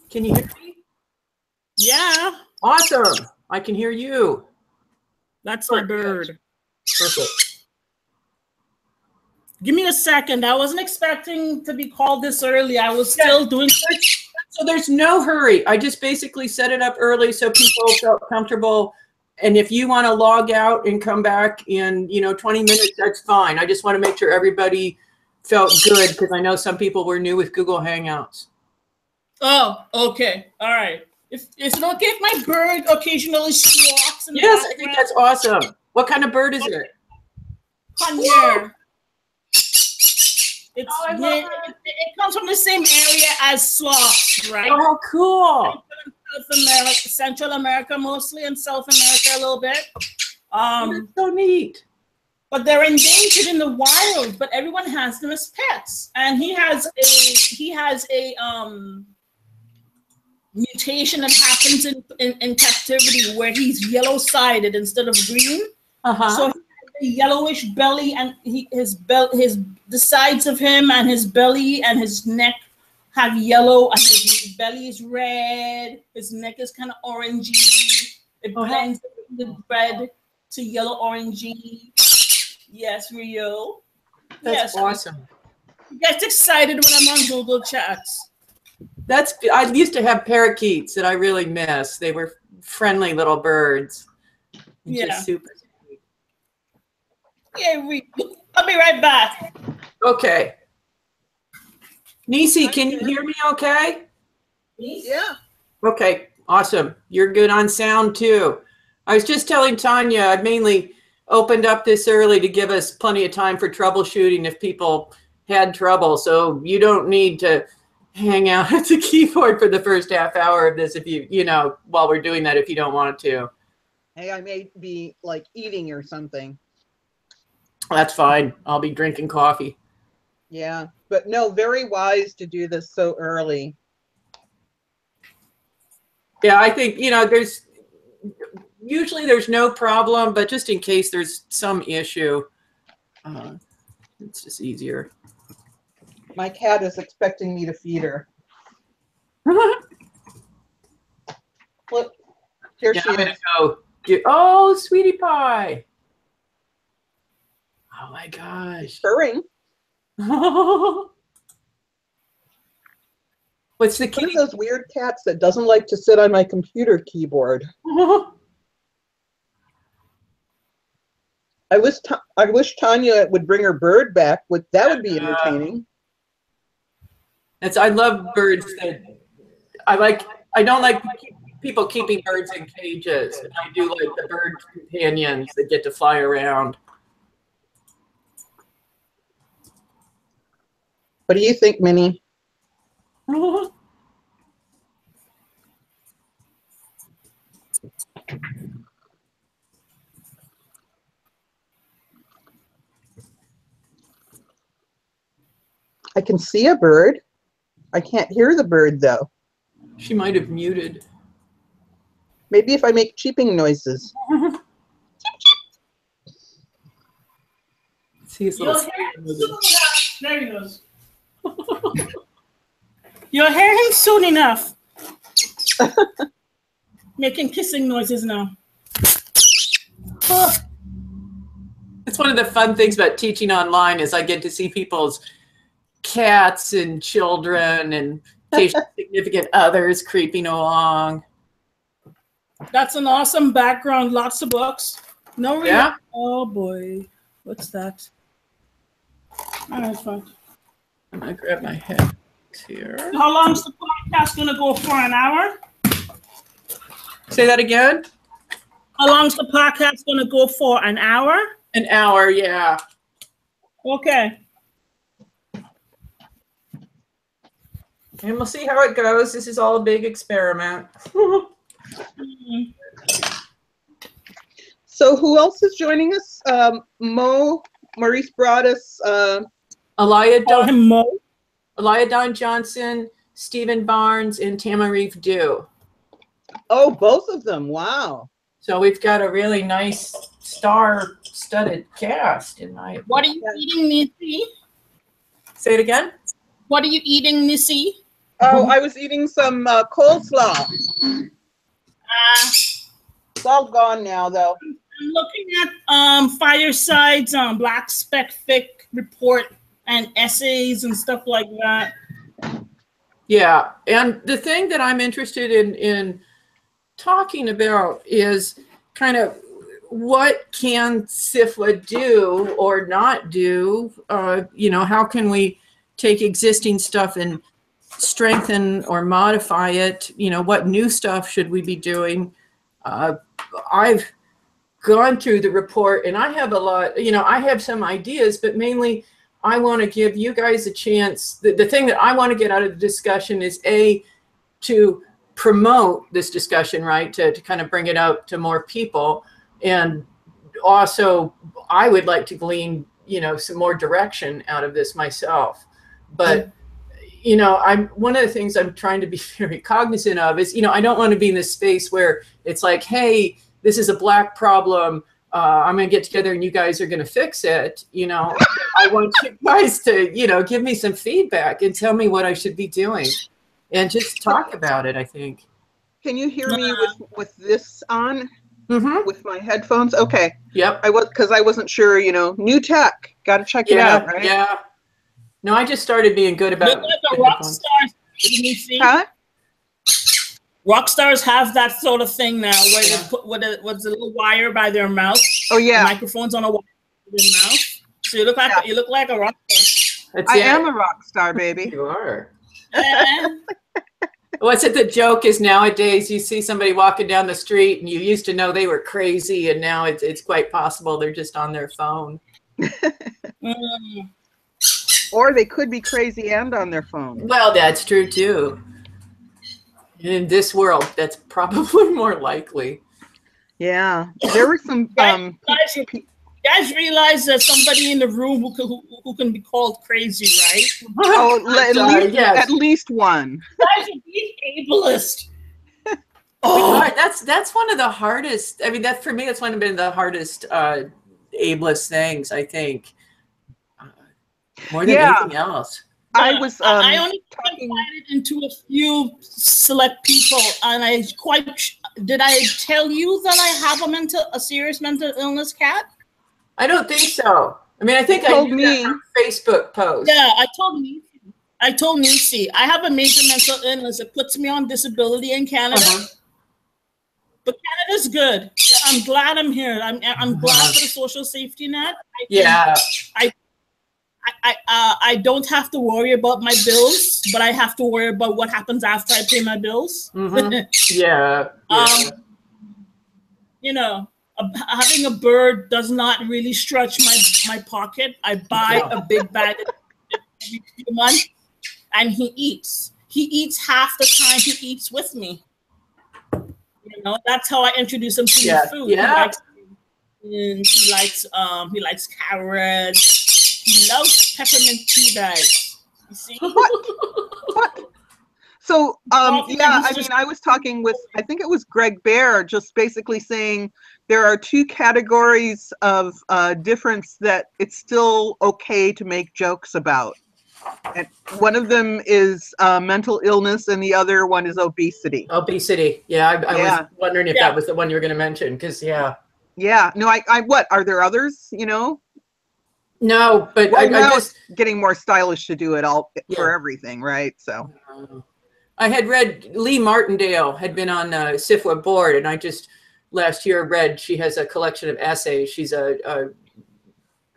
Can you hear me? Yeah. Awesome. I can hear you. That's my bird. Perfect. Give me a second. I wasn't expecting to be called this early. I was still doing. So there's no hurry. I just basically set it up early so people felt comfortable. And if you want to log out and come back in, 20 minutes, that's fine. I just want to make sure everybody felt good because I know some people were new with Google Hangouts. Oh, okay. All right. Is it okay if my bird occasionally squawks? Yes, I think that's awesome. What kind of bird is it? Conure. It comes from the same area as sloths, right? Oh, cool. Central America mostly, and South America a little bit. That's so neat. But they're endangered in the wild. But everyone has them as pets, and he has a mutation that happens in captivity where he's yellow-sided instead of green. So he has a yellowish belly, and the sides of him and his belly and his neck have yellow, and his belly is red. His neck is kind of orangey. It blends the red to yellow orangey. Yes, Rio. That's awesome. He gets excited when I'm on Google Chats. I used to have parakeets that I really miss. They were friendly little birds. Just super sweet. Yeah, I'll be right back. Okay. Nisi, can you hear me okay? Yeah. Okay, awesome. You're good on sound too. I was just telling Tonya, I mainly opened up this early to give us plenty of time for troubleshooting if people had trouble. So you don't need to hang out at the keyboard for the first half hour of this if while we're doing that, if you don't want to. Hey, I may be like eating or something. That's fine. I'll be drinking coffee. Yeah, but no, very wise to do this so early. Yeah, I think, there's no problem, but just in case there's some issue, it's just easier. My cat is expecting me to feed her. Look, here she is. Oh, sweetie pie. Oh my gosh. Purring. What's the kitty? One of those weird cats that doesn't like to sit on my computer keyboard. I wish Tonya would bring her bird back. That would be entertaining. I love birds that I don't like people keeping birds in cages. I do like the bird companions that get to fly around. What do you think, Minnie? I can see a bird. I can't hear the bird, though. She might have muted. Maybe if I make cheeping noises. See his little there he goes. You'll hear him soon enough. Making kissing noises now. It's one of the fun things about teaching online is I get to see people's cats and children and significant others creeping along. That's an awesome background. Lots of books. No, yeah. Oh boy, what's that? All right, fine. I'm gonna grab my head here. How long's the podcast gonna go for? An hour? Say that again. How long's the podcast gonna go for? An hour? An hour, yeah. Okay. And we'll see how it goes. This is all a big experiment. So who else is joining us? Maurice Broaddus, Alaya Don Don Johnson, Stephen Barnes, and Tananarive Dew. Oh, both of them. Wow. So we've got a really nice star-studded cast in my. What are you eating, Nisi? Say it again. What are you eating, Nisi? Oh, I was eating some coleslaw. It's all gone now, though. I'm looking at Fireside's BlackSpecFic report and essays and stuff like that. Yeah, and the thing that I'm interested in talking about is kind of what can SFWA do or not do? You know, how can we take existing stuff and strengthen or modify it? You know, what new stuff should we be doing? I've gone through the report and I have a lot, you know, I have some ideas, but mainly I want to give you guys a chance. The thing that I want to get out of the discussion is to promote this discussion, right? To kind of bring it out to more people. And also I would like to glean, you know, some more direction out of this myself. But, you know, one of the things I'm trying to be very cognizant of is, you know, I don't want to be in this space where it's like, hey, this is a Black problem. I'm going to get together and you guys are going to fix it. You know, I want you guys to, you know, give me some feedback and tell me what I should be doing and just talk about it, I think. Can you hear me with this on? Mm-hmm. With my headphones? Okay. Yep. Because I wasn't sure, you know, new tech. Got to check it out, right? Yeah. No, I just started being good about Look like a rock star. Huh? Rock stars have that sort of thing now, where they put what's a little wire by their mouth. Oh yeah. The microphone's on a wire by their mouth. So you look like a rock star. I am a rock star, baby. You are. What's it? The joke is nowadays you see somebody walking down the street and you used to know they were crazy, and now it's quite possible they're just on their phone. Or they could be crazy and on their phone. Well, that's true too. In this world, that's probably more likely. Yeah, there were some. Guys realize there's somebody in the room who can be called crazy, right? Oh, at least one. Guys are being ableist. Oh, that's one of the hardest. I mean, that for me, that's one of the hardest ableist things, I think. More than anything else. I only invited into a few select people, and did I tell you that I have a serious mental illness, Kat? I don't think so. I mean, I think I told me that Facebook post. Yeah, I told Nisi I have a major mental illness. It puts me on disability in Canada. But Canada's good. I'm glad I'm here. I'm glad for the social safety net. I don't have to worry about my bills, but I have to worry about what happens after I pay my bills. Yeah. You know, having a bird does not really stretch my pocket. I buy a big bag every few months, and he eats. He eats half the time he eats with me. You know, that's how I introduce him to the food. Yeah. He likes carrots. He loves peppermint tea bags. You see? What? So, I mean, I was talking with, I think it was Greg Bear, just basically saying there are two categories of difference that it's still okay to make jokes about. And one of them is mental illness, and the other one is obesity. Obesity. Yeah, I was wondering if that was the one you were going to mention, because, Yeah. No, what? Are there others, you know? No, but I just getting more stylish to do it all for everything, right? So I had read Lee Martindale had been on SFWA board, and I just last year read she has a collection of essays. She's a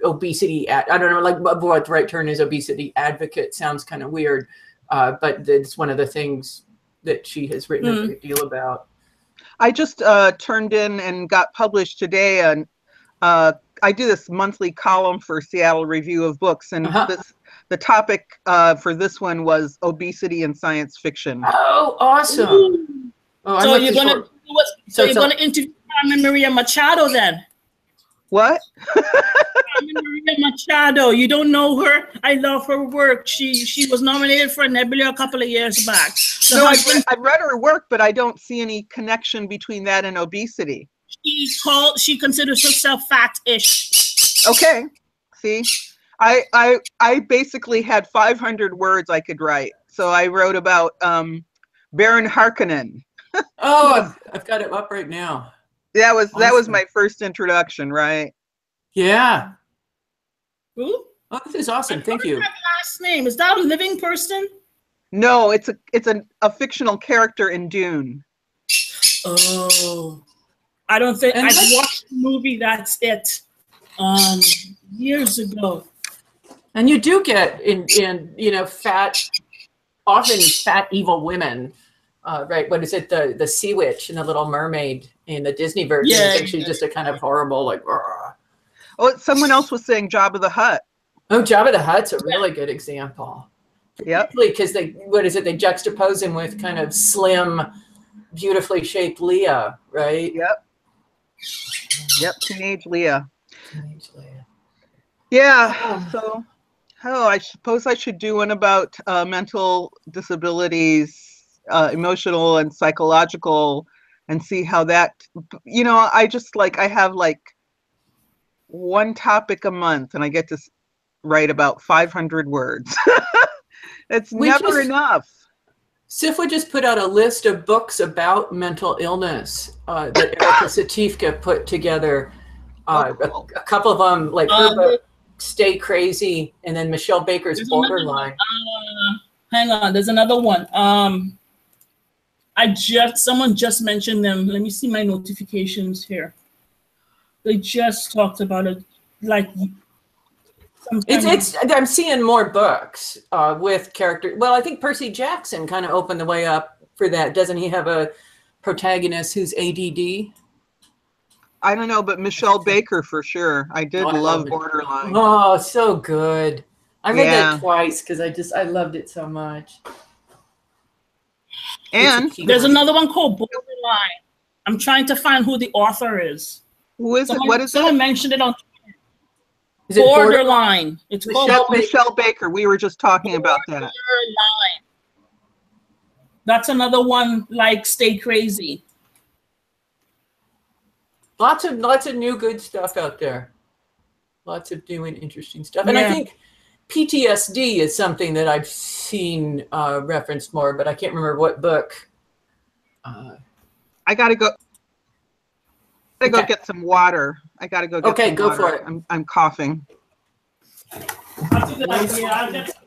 obesity I don't know, like what the right term is. Obesity advocate sounds kind of weird, but it's one of the things that she has written a great deal about. I just turned in and got published today, and I do this monthly column for Seattle Review of Books, and the topic for this one was obesity in science fiction. Oh, awesome! So you're gonna interview Carmen Maria Machado then? What? Carmen Maria Machado. You don't know her? I love her work. She was nominated for a Nebula a couple of years back. No, I've read her work, but I don't see any connection between that and obesity. She considers herself fat-ish. Okay. See, I basically had 500 words I could write. So I wrote about Baron Harkonnen. Oh, I've got it up right now. That was my first introduction, right? Yeah. Who? Oh, this is awesome. Thank you. That last name, is that a living person? No, it's a fictional character in Dune. Oh, I don't think I've watched the movie. That's it. Years ago. And you do get in often fat evil women, right? What is it? The Sea Witch and the Little Mermaid in the Disney version is actually just a kind of horrible like. Rah. Oh, someone else was saying Jabba the Hutt. Oh, Jabba the Hutt's a really good example. Yep. Because they juxtapose him with kind of slim, beautifully shaped Leia, right? Yep. Teenage Leia. Yeah. So, I suppose I should do one about mental disabilities, emotional and psychological, and see how that. I have like one topic a month, and I get to write about 500 words. It's never enough. SFWA just put out a list of books about mental illness that Erica Satifka put together. Cool. A couple of them, like her book, Stay Crazy, and then Michelle Baker's Borderline. Hang on, there's another one. Someone just mentioned them. Let me see my notifications here. They just talked about it, like. I'm seeing more books with character. Well, I think Percy Jackson kind of opened the way up for that. Doesn't he have a protagonist who's ADD? I don't know, but Michelle Baker for sure. I love Borderline. Oh, so good. I read that twice because I loved it so much. And there's another one called Borderline. I'm trying to find who the author is. Who is it? What is it? Someone mentioned it on Is it Borderline? It's called Michelle Baker. We were just talking about that. Borderline. That's another one like Stay Crazy. Lots of new good stuff out there. Lots of new and interesting stuff. And I think PTSD is something that I've seen referenced more, but I can't remember what book. I gotta go. Go get some water. I gotta go get some go water. for it. I'm coughing. That's a good idea. I'll get some.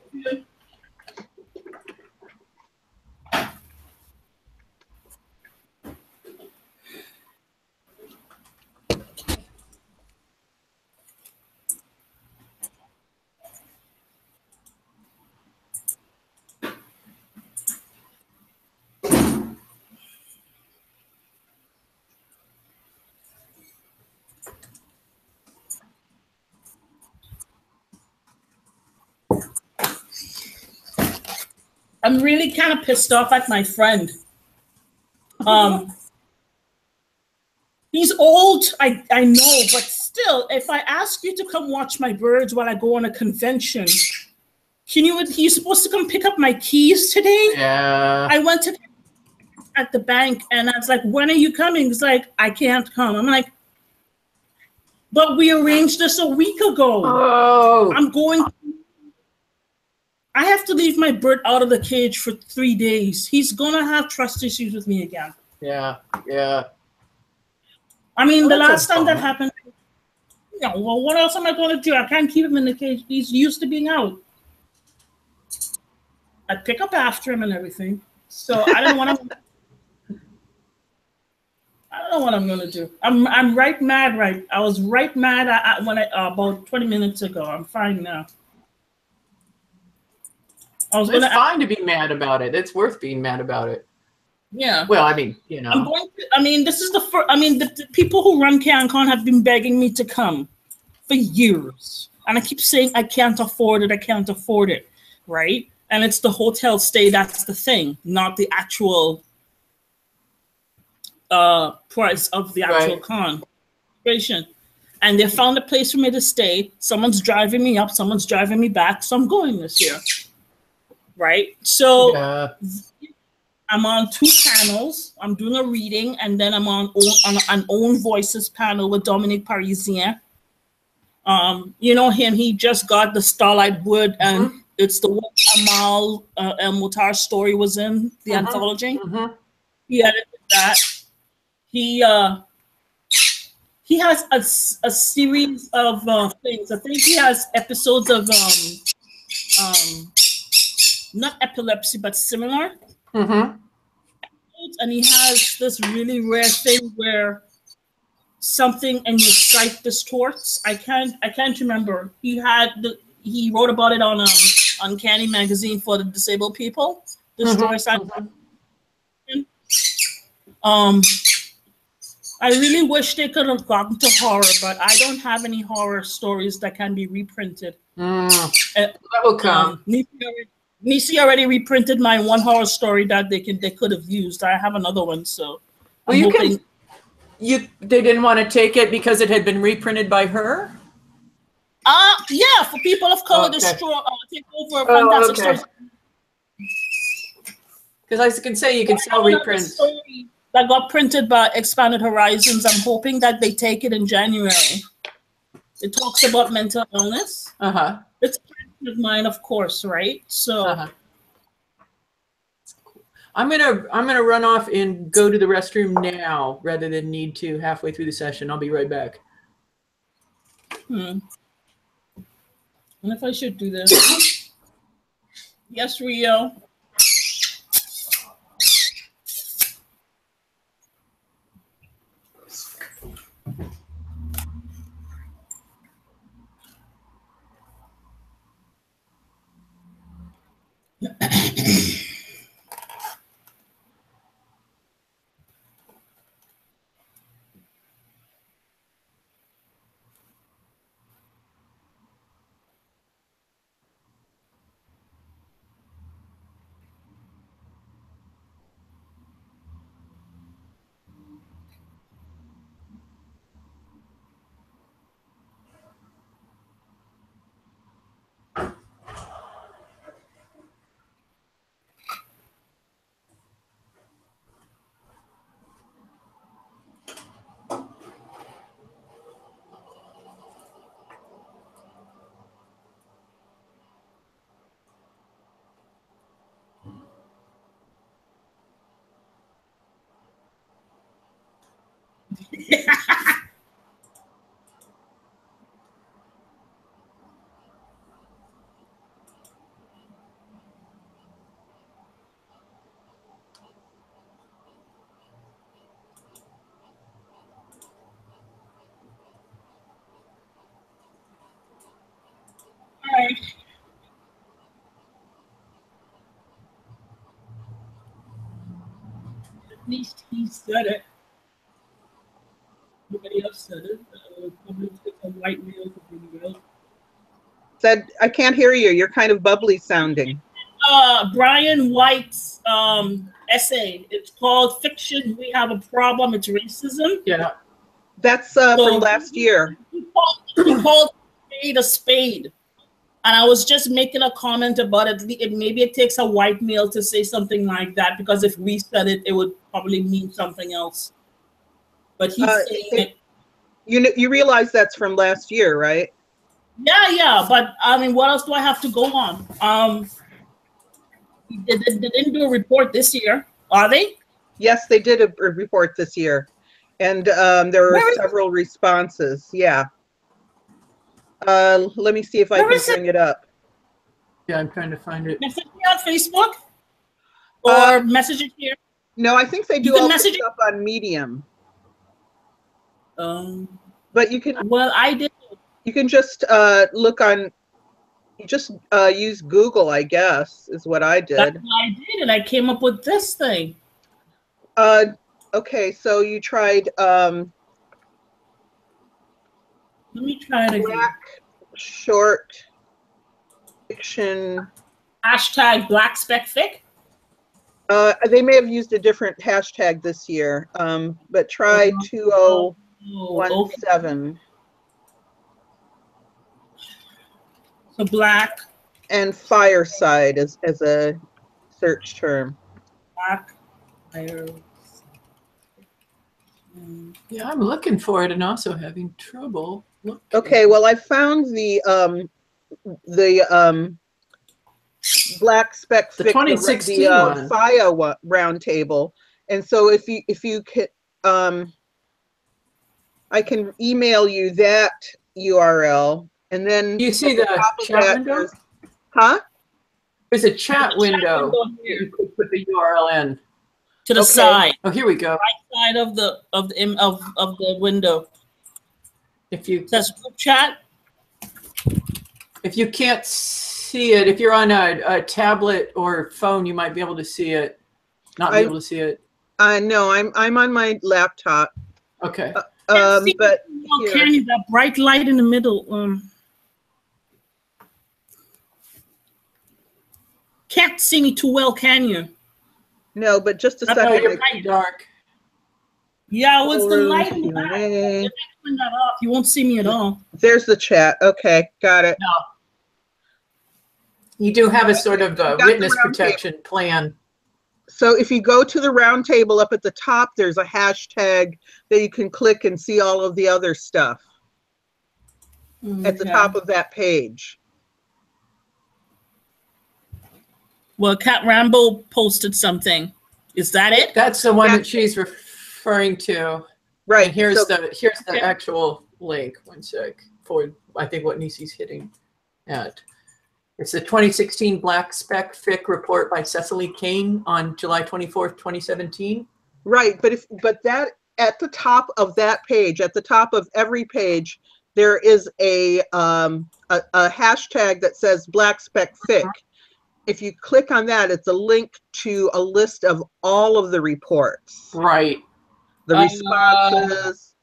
I'm really kind of pissed off at my friend. He's old, I know, but still, if I ask you to come watch my birds while I go on a convention, he's supposed to come pick up my keys today? Yeah. I went to at the bank and I was like, when are you coming? He's like, I can't come. I'm like, but we arranged this a week ago. Oh. I'm going. I have to leave my bird out of the cage for 3 days. He's gonna have trust issues with me again. Yeah. I mean, the last time that happened, well, what else am I gonna do? I can't keep him in the cage. He's used to being out. I pick up after him and everything. So I don't want to. I don't know what I'm gonna do. I'm right mad. Right, I was right mad about 20 minutes ago. I'm fine now. It's fine to be mad about it. It's worth being mad about it. Yeah. Well, I mean, you know. This is the first. I mean, the people who run CanCon have been begging me to come for years, and I keep saying I can't afford it. I can't afford it, right? And it's the hotel stay that's the thing, not the actual price of the actual con. And they found a place for me to stay. Someone's driving me up. Someone's driving me back. So I'm going this year. Right, so I'm on 2 panels. I'm doing a reading, and then I'm on an Own Voices panel with Dominique Parisien. You know him; he just got the Starlight Wood, and it's the one Amal El Mutar's story was in the anthology. He edited that. He has a series of things. I think he has episodes of not epilepsy but similar. And he has this really rare thing where something in your sight distorts. I can't remember. He wrote about it on Uncanny Magazine for the disabled people. I really wish they could have gotten to horror, but I don't have any horror stories that can be reprinted. That will come. Nisi already reprinted my one horror story that they could have used. I have another one, so well, they didn't want to take it because it had been reprinted by her. Yeah, for people of color to take over fantastic stories. Because I can say you can sell reprints. That got printed by Expanded Horizons. I'm hoping that they take it in January. It talks about mental illness. It's a friend of mine, of course, right? So I'm gonna run off and go to the restroom now rather than need to halfway through the session. I'll be right back. I wonder if I should do this. Yes, Rio. At least he said it. Nobody else said it. Probably a white male could be real. Said, I can't hear you. You're kind of bubbly sounding. Brian White's essay. It's called "Fiction We Have a Problem." It's racism. Yeah, that's from last year. He called a spade. And I was just making a comment about it. Maybe it takes a white male to say something like that, because if we said it, it would probably mean something else. But he's saying it. You realize that's from last year, right? Yeah. But I mean, what else do I have to go on? They didn't do a report this year, are they? Yes, they did a report this year, and there were several responses. Yeah. Let me see if I can bring it up. Yeah, I'm trying to find it. Message me on Facebook or message it here. No, I think they do all this stuff on Medium. But you can. Well, I did. You can just look on. Just use Google, I guess, is what I did. That's what I did, and I came up with this thing. Okay, so you tried. Let me try it again. Black short fiction. Hashtag BlackSpecFic. They may have used a different hashtag this year, but try 2017. So black. And Fireside as a search term. Black fire. Yeah, I'm looking for it and also having trouble looking. Okay, well, I found the BlackSpecFic, the 2016 the one. FIA roundtable. And so if you could, I can email you that URL, and then you see the chat window? Huh? There's a chat window. You could put the URL in. To the side. Oh, here we go. Right side of the window. If you says group chat. If you can't see it, if you're on a tablet or phone, you might be able to see it. Not be able to see it. No, I'm on my laptop. Okay. But can you that bright light in the middle? Can't see me too well, can you? No, but just a second. No, you're pretty dark. Yeah, what's the light in the back? If I turn that off, you won't see me at all. There's the chat. Okay, got it. No. You do have a sort of witness protection plan. So if you go to the roundtable up at the top, there's a hashtag that you can click and see all of the other stuff at the top of that page. Well, Cat Rambo posted something. Is that it? That's the one that she's referring to. Right. And here's the actual link. One sec. For I think what Nisi's hitting at. It's the 2016 BlackSpecFic report by Cecily Kane on July 24th, 2017. Right, but that at the top of that page, at the top of every page, there is a hashtag that says BlackSpecFic. If you click on that, it's a link to a list of all of the reports. Right. The responses.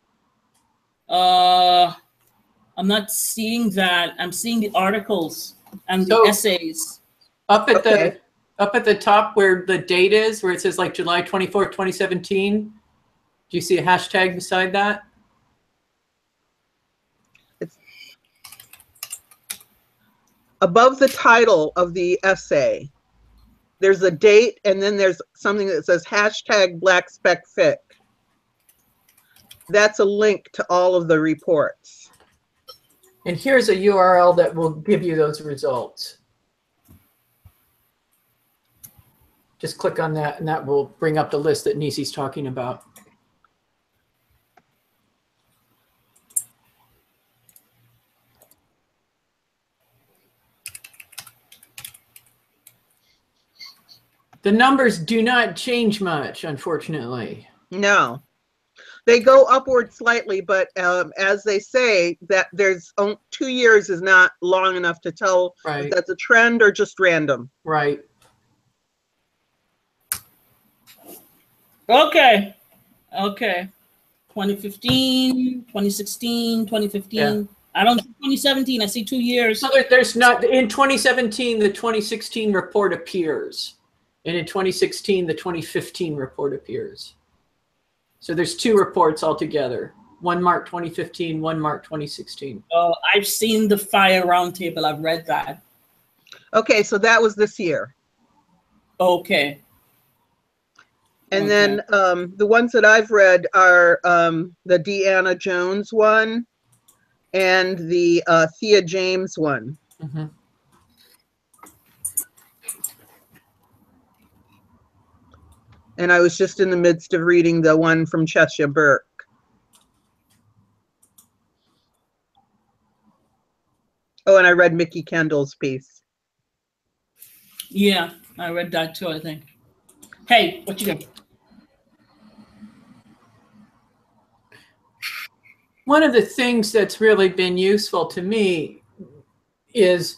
I'm not seeing that. I'm seeing the articles and the essays. Up at the top where the date is, where it says like July 24th, 2017. Do you see a hashtag beside that? Above the title of the essay, there's a date, and then there's something that says hashtag BlackSpecFic. That's a link to all of the reports. And here's a URL that will give you those results. Just click on that, and that will bring up the list that Nisi's talking about. The numbers do not change much, unfortunately. No. They go upward slightly, but as they say, that there's 2 years is not long enough to tell if that's a trend or just random. Right. Okay. Okay. 2015, 2016, 2015. Yeah. I don't see 2017. I see 2 years. So there's not, in 2017, the 2016 report appears. And in 2016, the 2015 report appears. So there's 2 reports altogether. One marked 2015, one marked 2016. Oh, I've seen the FIRE roundtable. I've read that. Okay, so that was this year. Okay. And then the ones that I've read are the Deanna Jones one and the Thea James one. Mm-hmm. And I was just in the midst of reading the one from Cheshire Burke. Oh, and I read Mickey Kendall's piece. Yeah, I read that too, I think. Hey, what you doing? One of the things that's really been useful to me is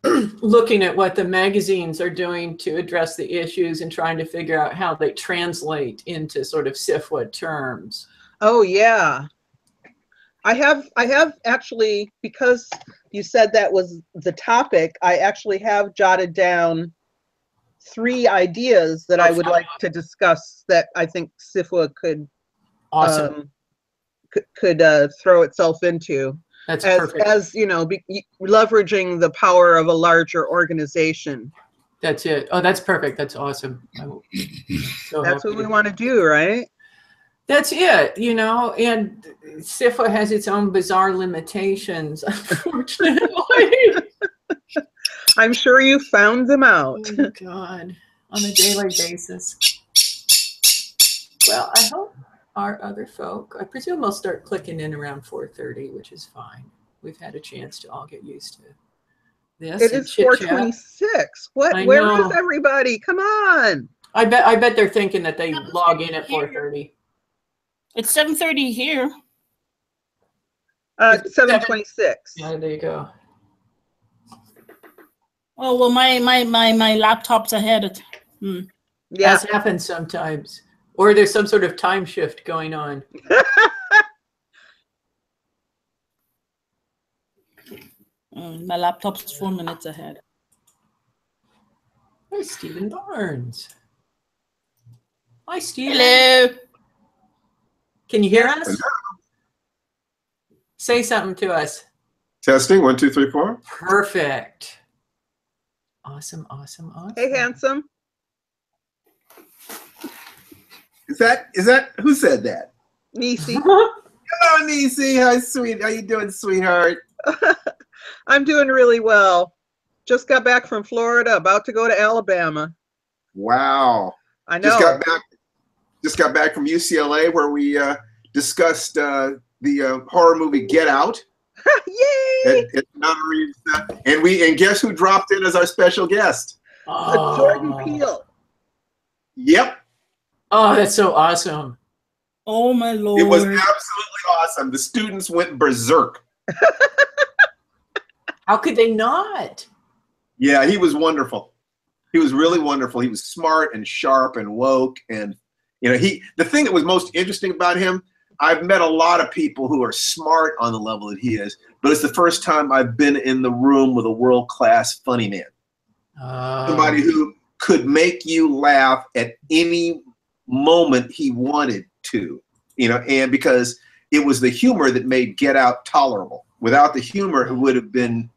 looking at what the magazines are doing to address the issues and trying to figure out how they translate into sort of SFWA terms. Oh yeah. I have actually, because you said that was the topic, I actually have jotted down 3 ideas that I would like to discuss that I think SFWA could could throw itself into. That's perfect. As you know, leveraging the power of a larger organization. That's it. Oh, that's perfect. That's awesome. That's what we want to do, right? That's it, you know, and SFWA has its own bizarre limitations, unfortunately. I'm sure you found them out. Oh, God. On a daily basis. Well, I hope our other folk, I presume they'll start clicking in around 4:30, which is fine. We've had a chance to all get used to this. It is 4:26. What? Where is everybody? Come on. I bet they're thinking that they log in at 4:30. It's 7:30 here. 7:26. Yeah, there you go. Oh well, my laptop's ahead. Yeah, that happens sometimes, or there's some sort of time shift going on. My laptop's 4 minutes ahead. Hey, Stephen Barnes. Hi, Stephen. Hello. Can you hear us? Say something to us. Testing, 1, 2, 3, 4. Perfect. Awesome. Hey, handsome. Is that who said that? Nisi. Hello, Nisi. Hi, sweet. How you doing, sweetheart? I'm doing really well. Just got back from Florida, about to go to Alabama. Wow. I know. Just got back from UCLA, where we discussed the horror movie Get Out. Yay! At Tananarive, and guess who dropped in as our special guest? Jordan Peele. Yep. Oh, that's so awesome. Oh my Lord. It was absolutely awesome. The students went berserk. How could they not? Yeah, he was wonderful. He was really wonderful. He was smart and sharp and woke, and the thing that was most interesting about him, I've met a lot of people who are smart on the level that he is, but it's the first time I've been in the room with a world-class funny man. Somebody who could make you laugh at any moment he wanted to, and because it was the humor that made Get Out tolerable. Without the humor, it would have been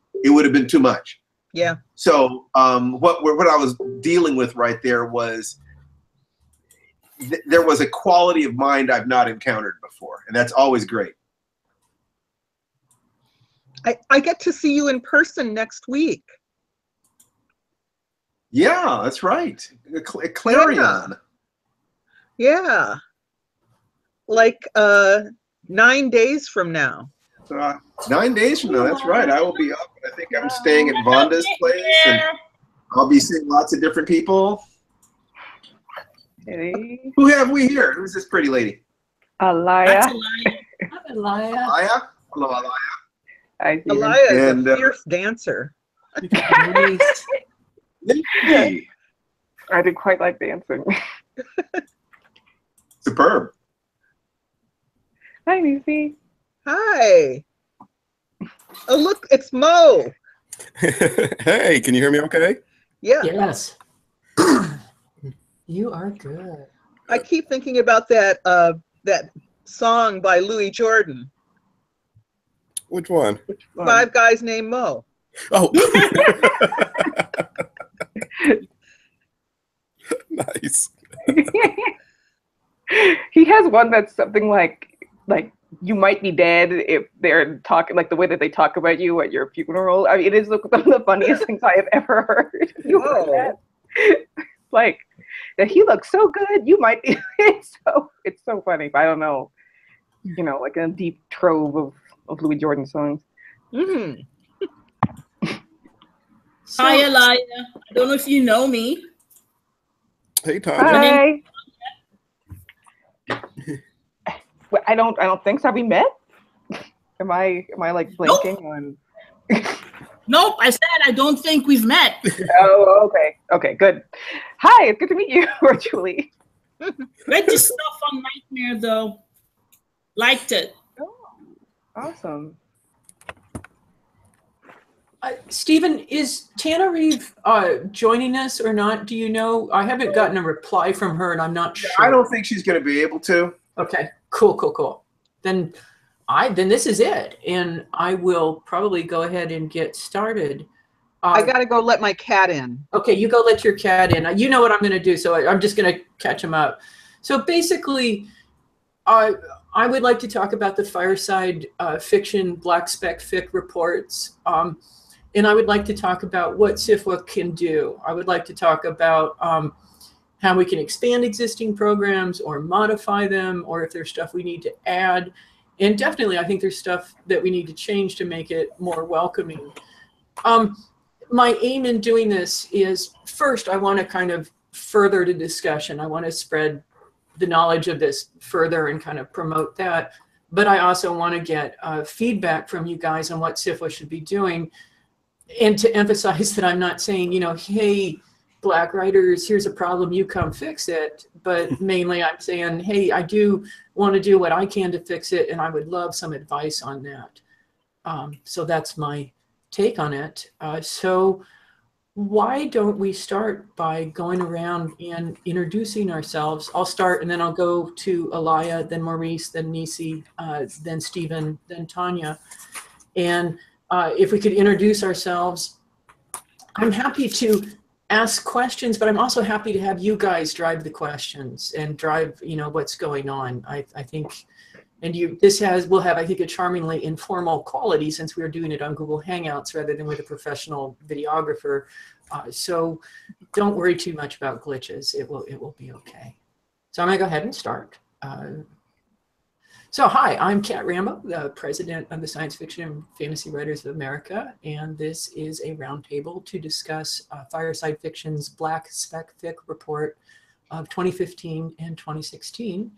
too much. Yeah. So what I was dealing with right there was there was a quality of mind I've not encountered before, and that's always great. I get to see you in person next week. Yeah, that's right. Clarion. Yeah. Like 9 days from now. 9 days from now, that's right. I will be up. I think I'm staying at Vonda's place, and I'll be seeing lots of different people. Hey. Who have we here? Who's this pretty lady? Alaya. Alaya. Alaya. Hello, Alaya. Hi, Alaya is a fierce dancer. I did quite like dancing. Superb. Hi, Nisi. Hi. Oh, look, it's Mo. Hey, can you hear me okay? Yeah. Yes. You are good. I keep thinking about that song by Louis Jordan. Which one? Five Guys Named Mo. Oh. Nice. He has one that's something like you might be dead if they're talking like the way that they talk about you at your funeral. I mean, it is one of the funniest things I have ever heard. You heard that? Like that he looks so good. You might be. It's so funny. But I don't know. Like a deep trove of Louis Jordan songs. Mm-hmm. Hi, Alaya. I don't know if you know me. Hey, Tonya. Hi. I don't think so. Have we met? Am I like blanking on? Nope. I said I don't think we've met. Oh, okay. Okay, good. Hi, it's good to meet you virtually. Read your stuff on Nightmare though. Liked it. Oh, awesome. Stephen, is Tananarive joining us or not? Do you know? I haven't gotten a reply from her, and I'm not sure. I don't think she's going to be able to. Okay, cool. Then this is it, and I will probably go ahead and get started. I got to go let my cat in. Okay, you go let your cat in. You know what I'm going to do, so I'm just going to catch him up. So basically, I would like to talk about the Fireside fiction BlackSpecFic reports. And I would like to talk about what SFWA can do. I would like to talk about how we can expand existing programs or modify them, or if there's stuff we need to add. And definitely, I think there's stuff that we need to change to make it more welcoming. My aim in doing this is, first, I want to kind of further the discussion. I want to spread the knowledge of this further and kind of promote that. But I also want to get feedback from you guys on what SFWA should be doing. And to emphasize that I'm not saying, you know, hey, Black writers, here's a problem, you come fix it. But mainly I'm saying, hey, I do want to do what I can to fix it, and I would love some advice on that. So that's my take on it. So why don't we start by going around and introducing ourselves? I'll start, and then I'll go to Alaya, then Maurice, then Nisi, then Stephen, then Tonya. And if we could introduce ourselves, I'm happy to ask questions, but I'm also happy to have you guys drive the questions and drive, you know, what's going on. I think, and will have, I think, a charmingly informal quality since we're doing it on Google Hangouts rather than with a professional videographer. So don't worry too much about glitches. It will be okay. So I'm gonna go ahead and start. So hi, I'm Kat Rambo, the president of the Science Fiction and Fantasy Writers of America, and this is a roundtable to discuss Fireside Fiction's BlackSpecFic report of 2015 and 2016.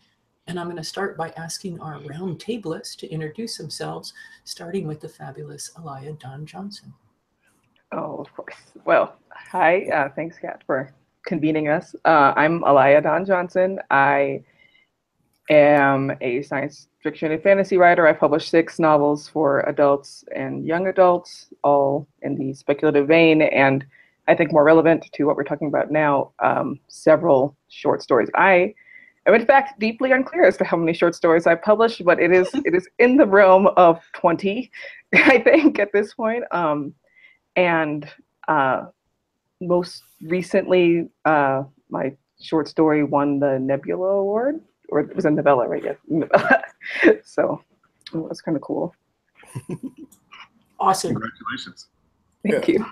And I'm going to start by asking our roundtablists to introduce themselves, starting with the fabulous Alaya Don Johnson. Oh, of course. Well, hi, thanks, Kat, for convening us. I'm Alaya Don Johnson. I am a science fiction and fantasy writer. I published 6 novels for adults and young adults, all in the speculative vein, and I think more relevant to what we're talking about now, several short stories. I am in fact deeply unclear as to how many short stories I published, but it is in the realm of 20, I think, at this point. And most recently, my short story won the Nebula Award. Or it was a novella, right? Yeah. So it was kind of cool. Awesome. Congratulations. Thank you.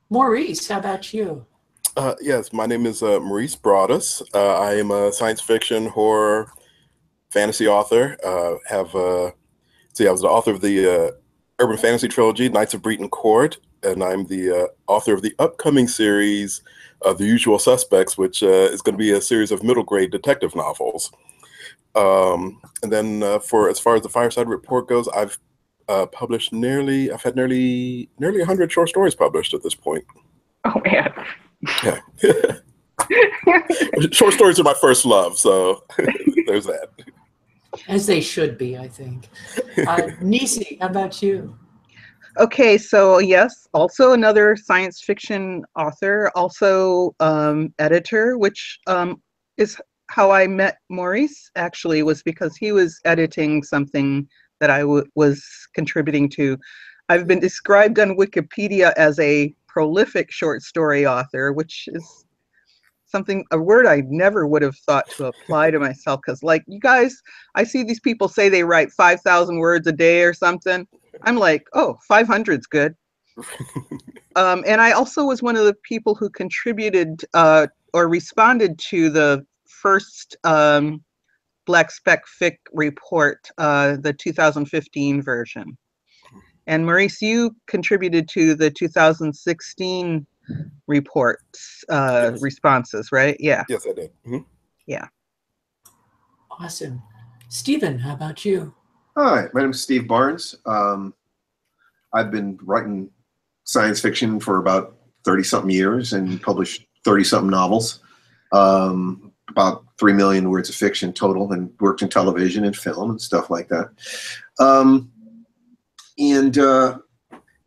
Maurice, how about you? Yes, my name is Maurice Broaddus. I am a science fiction, horror, fantasy author. I was the author of the urban fantasy trilogy, Knights of Breton Court, and I'm the author of the upcoming series, The Usual Suspects, which is going to be a series of middle grade detective novels. And then as far as the Fireside report goes, I've had nearly 100 short stories published at this point. Oh man. Yeah. Short stories are my first love, so there's that. As they should be, I think. Nisi, how about you? Okay, so yes, also another science fiction author, also editor, which is how I met Maurice, actually, was because he was editing something that I was contributing to. I've been described on Wikipedia as a prolific short story author, which is a word I never would have thought to apply to myself, because like you guys, I see these people say they write 5,000 words a day or something. I'm like, oh, 500's good. And I also was one of the people who contributed or responded to the first BlackSpecFic report, the 2015 version. And Maurice, you contributed to the 2016 reports, Yes. responses, right? Yeah. Yes, I did. Mm-hmm. Yeah. Awesome. Stephen, how about you? Hi, my name is Steve Barnes. I've been writing science fiction for about 30-something years and published 30-something novels, about 3 million words of fiction total, and worked in television and film and stuff like that.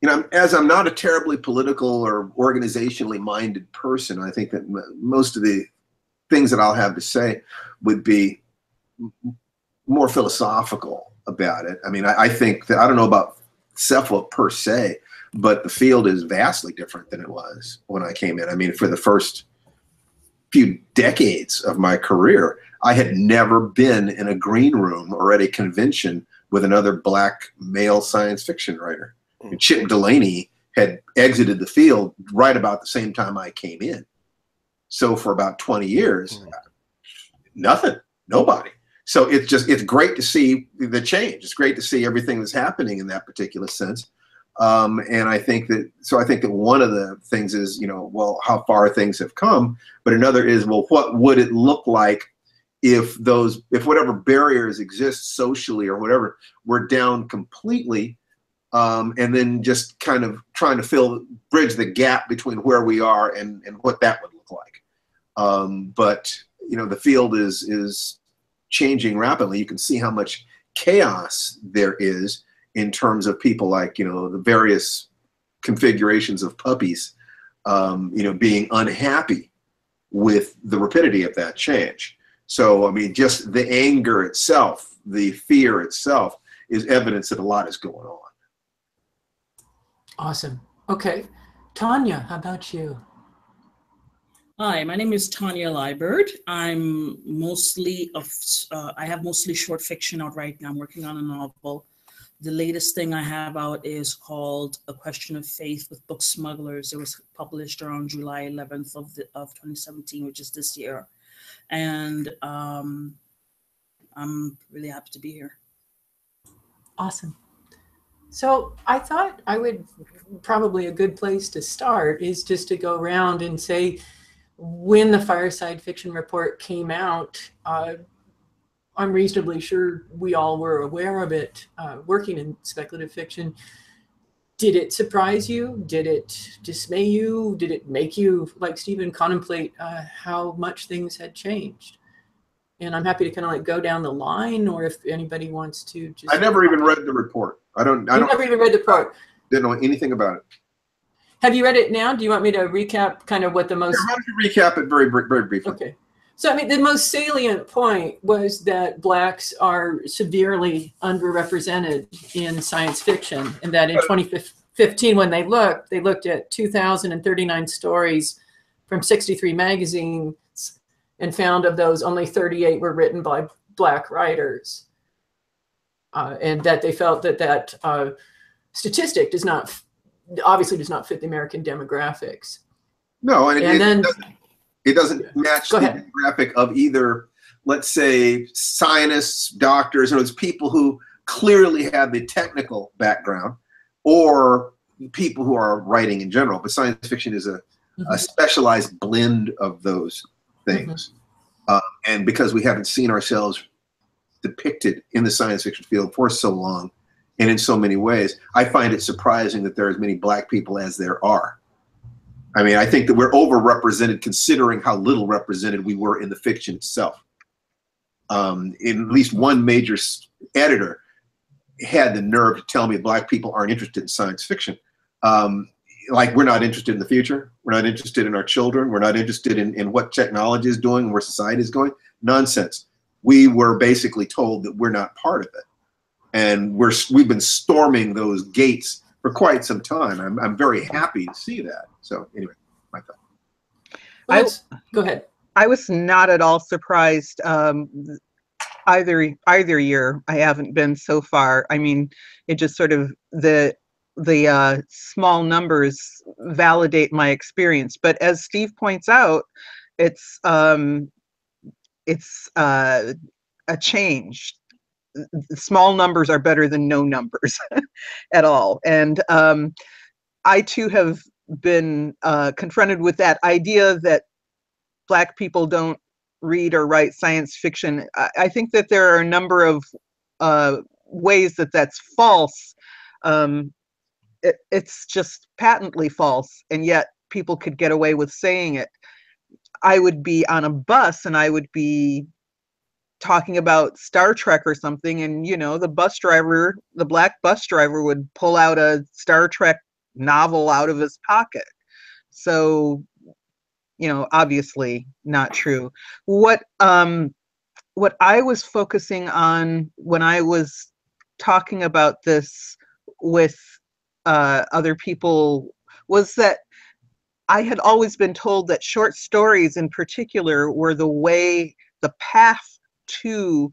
You know, as I'm not a terribly political or organizationally minded person, I think that most of the things that I'll have to say would be more philosophical about it. I mean, I think that, I don't know about SFWA per se, but the field is vastly different than it was when I came in. I mean, for the first few decades of my career, I had never been in a green room or at a convention with another Black male science fiction writer. And Chip Delaney had exited the field right about the same time I came in. So for about 20 years, nothing, nobody. So it's great to see the change. It's great to see everything that's happening in that particular sense. And I think that one of the things is, well, how far things have come, but another is, well, what would it look like if whatever barriers exist socially or whatever were down completely, and then just kind of trying to bridge the gap between where we are and what that would look like. But the field is changing rapidly. You can see how much chaos there is in terms of people like, the various configurations of puppies, being unhappy with the rapidity of that change. So, I mean, just the anger itself, the fear itself is evidence that a lot is going on. Awesome. Okay. Tonya, how about you? Hi, my name is Tonya Liburd. I'm I have mostly short fiction out right now. I'm working on a novel. The latest thing I have out is called A Question of Faith with Book Smugglers. It was published around July 11th of 2017, which is this year. And I'm really happy to be here. Awesome. So I thought probably a good place to start is just to go around and say, when the Fireside Fiction Report came out, I'm reasonably sure we all were aware of it, working in speculative fiction. Did it surprise you? Did it dismay you? Did it make you, like Stephen, contemplate how much things had changed? And I'm happy to kind of go down the line, or if anybody wants to just... I never even read the report. I never even read the report? Didn't know anything about it. Have you read it now? Do you want me to recap kind of what the most... Yeah, why don't you recap it very briefly? Okay. So, I mean, the most salient point was that Blacks are severely underrepresented in science fiction, and that in 2015, when they looked at 2,039 stories from 63 magazines and found of those, only 38 were written by Black writers. And that they felt that statistic obviously does not fit the American demographics. No, and it doesn't match the demographic of either, let's say, scientists, doctors, those people who clearly have the technical background, or people who are writing in general. But science fiction is a specialized blend of those things. And because we haven't seen ourselves depicted in the science fiction field for so long and in so many ways, I find it surprising that there are as many Black people as there are. I mean, I think that we're overrepresented considering how little represented we were in the fiction itself. In at least one major editor had the nerve to tell me Black people aren't interested in science fiction. Like, we're not interested in the future. We're not interested in our children. We're not interested in what technology is doing, where society is going. Nonsense. We were basically told that we're not part of it. And we've been storming those gates for quite some time. I'm very happy to see that. So anyway, my thought. Go ahead. I was not at all surprised either year. I haven't been so far. I mean, it just sort of the small numbers validate my experience. But as Steve points out, it's a change. Small numbers are better than no numbers at all. And I too have been confronted with that idea that Black people don't read or write science fiction. I think that there are a number of ways that that's false. It's just patently false, and yet people could get away with saying it. I would be on a bus and I would be talking about Star Trek or something, and the Black bus driver would pull out a Star Trek novel out of his pocket. So, obviously not true. What I was focusing on when I was talking about this with other people was that I had always been told that short stories in particular were the path to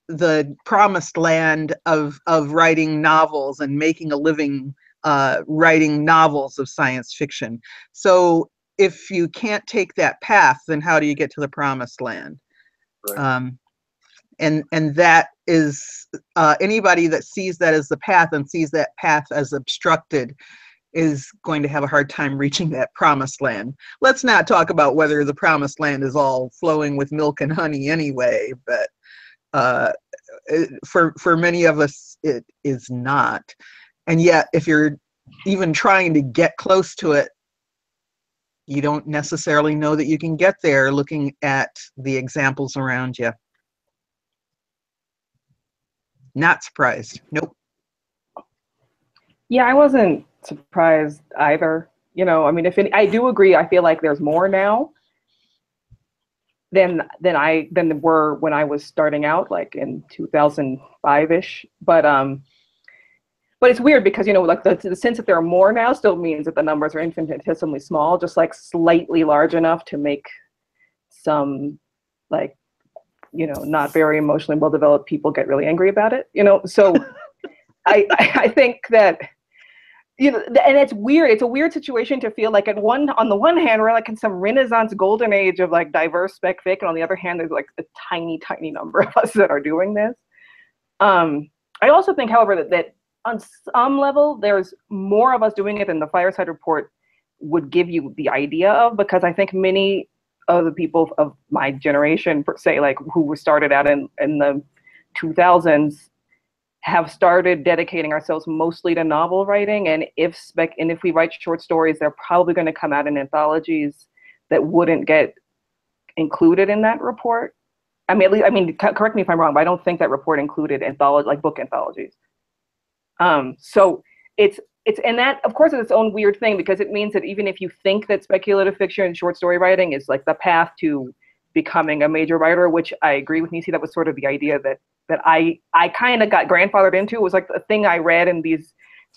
the promised land of writing novels and making a living writing novels of science fiction. So if you can't take that path, then how do you get to the promised land? Right. And that is anybody that sees that as the path and sees that path as obstructed is going to have a hard time reaching that promised land. Let's not talk about whether the promised land is all flowing with milk and honey anyway, but for many of us, it is not. And yet, if you're even trying to get close to it, you don't necessarily know that you can get there looking at the examples around you. Not surprised. Nope. Yeah, I wasn't surprised either. You know, I mean, I do agree. I feel like there's more now than there were when I was starting out, like in 2005-ish. But it's weird because, you know, like the sense that there are more now still means that the numbers are infinitesimally small, just like slightly large enough to make some, like, you know, not very emotionally well-developed people get really angry about it, you know? So I think that, you know, and it's weird. It's a weird situation to feel like on the one hand, we're like in some Renaissance golden age of like diverse spec fic, and on the other hand, there's like a tiny, tiny number of us that are doing this. I also think, however, that on some level, there's more of us doing it than the Fireside report would give you the idea of, because I think many of the people of my generation, per se, like who were started out in the 2000s, have started dedicating ourselves mostly to novel writing. And if we write short stories, they're probably going to come out in anthologies that wouldn't get included in that report. I mean, correct me if I'm wrong, but I don't think that report included book anthologies. So and that, of course, is its own weird thing, because it means that even if you think that speculative fiction and short story writing is like the path to becoming a major writer, which I agree with Nisi, that was sort of the idea that I kind of got grandfathered into. It was like the thing I read in these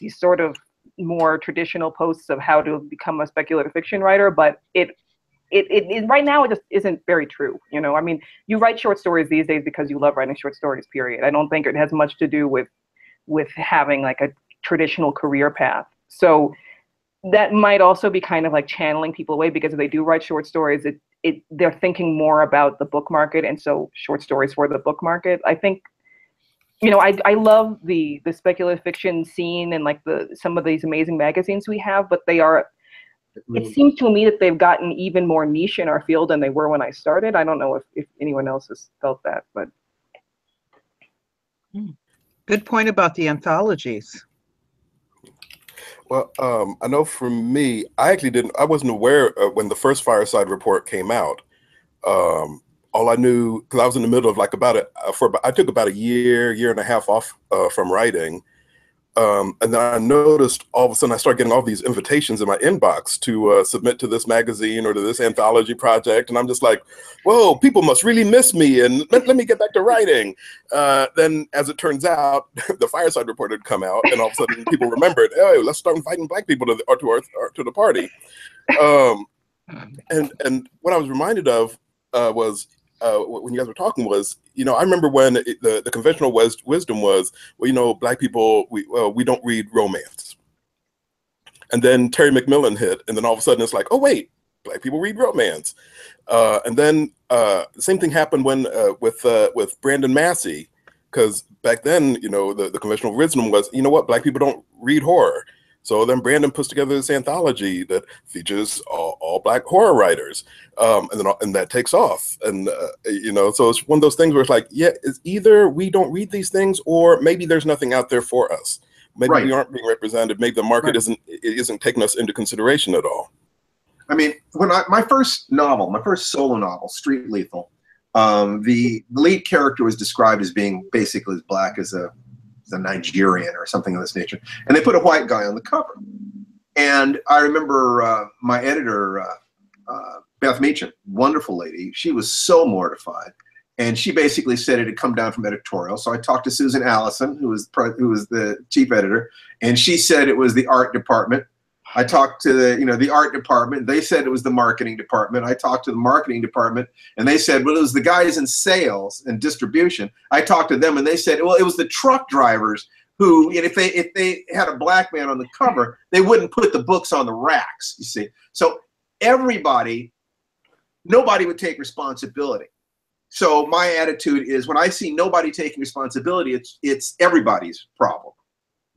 sort of more traditional posts of how to become a speculative fiction writer, but it right now it just isn't very true. You know, I mean, you write short stories these days because you love writing short stories, period. I don't think it has much to do with having like a traditional career path. So that might also be kind of like channeling people away, because if they do write short stories, they're thinking more about the book market, and so short stories for the book market. I think, you know, I love the speculative fiction scene and like some of these amazing magazines we have, but it seems to me that they've gotten even more niche in our field than they were when I started. I don't know if anyone else has felt that, but. Good point about the anthologies. Well, I know for me, I wasn't aware when the first Fireside report came out. All I knew, because I was in the middle of like I took about a year and a half off from writing. And then I noticed all of a sudden I started getting all these invitations in my inbox to submit to this magazine or to this anthology project. And I'm just like, whoa, people must really miss me, and let me get back to writing. Then as it turns out, the Fireside report had come out, and all of a sudden people remembered, hey, let's start inviting Black people to the party. And what I was reminded of was, when you guys were talking was, you know, I remember when the conventional wisdom was, well, you know, Black people, we don't read romance. And then Terry McMillan hit, and then all of a sudden it's like, oh wait, Black people read romance. And then the same thing happened when with Brandon Massey, because back then, you know, the conventional wisdom was, you know what, Black people don't read horror. So then Brandon puts together this anthology that features all Black horror writers, and that takes off. And you know, so it's one of those things where it's like, yeah, it's either we don't read these things, or maybe there's nothing out there for us. Maybe we aren't being represented. Maybe the market isn't taking us into consideration at all. I mean, when my first solo novel, Street Lethal, the lead character was described as being basically as Black as a Nigerian or something of this nature, and they put a white guy on the cover. And I remember my editor, Beth Meacham, wonderful lady, she was so mortified, and she basically said it had come down from editorial. So I talked to Susan Allison, who was the chief editor, and she said it was the art department. I talked to the art department. They said it was the marketing department. I talked to the marketing department, and they said, well, it was the guys in sales and distribution. I talked to them, and they said, well, it was the truck drivers who, if they had a black man on the cover, they wouldn't put the books on the racks, you see. So nobody would take responsibility. So my attitude is, when I see nobody taking responsibility, it's everybody's problem.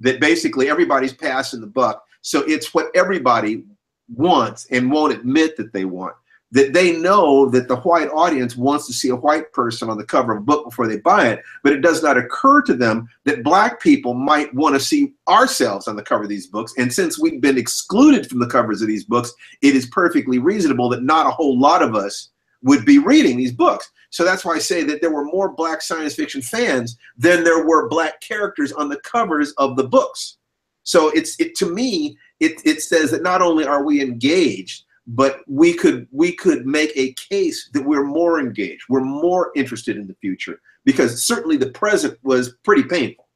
That basically everybody's passing the buck. So it's what everybody wants and won't admit that they want. That they know that the white audience wants to see a white person on the cover of a book before they buy it, but it does not occur to them that black people might want to see ourselves on the cover of these books. And since we've been excluded from the covers of these books, it is perfectly reasonable that not a whole lot of us would be reading these books. So that's why I say that there were more black science fiction fans than there were black characters on the covers of the books. So to me, it says that not only are we engaged, but we could make a case that we're more engaged, we're more interested in the future, because certainly the present was pretty painful,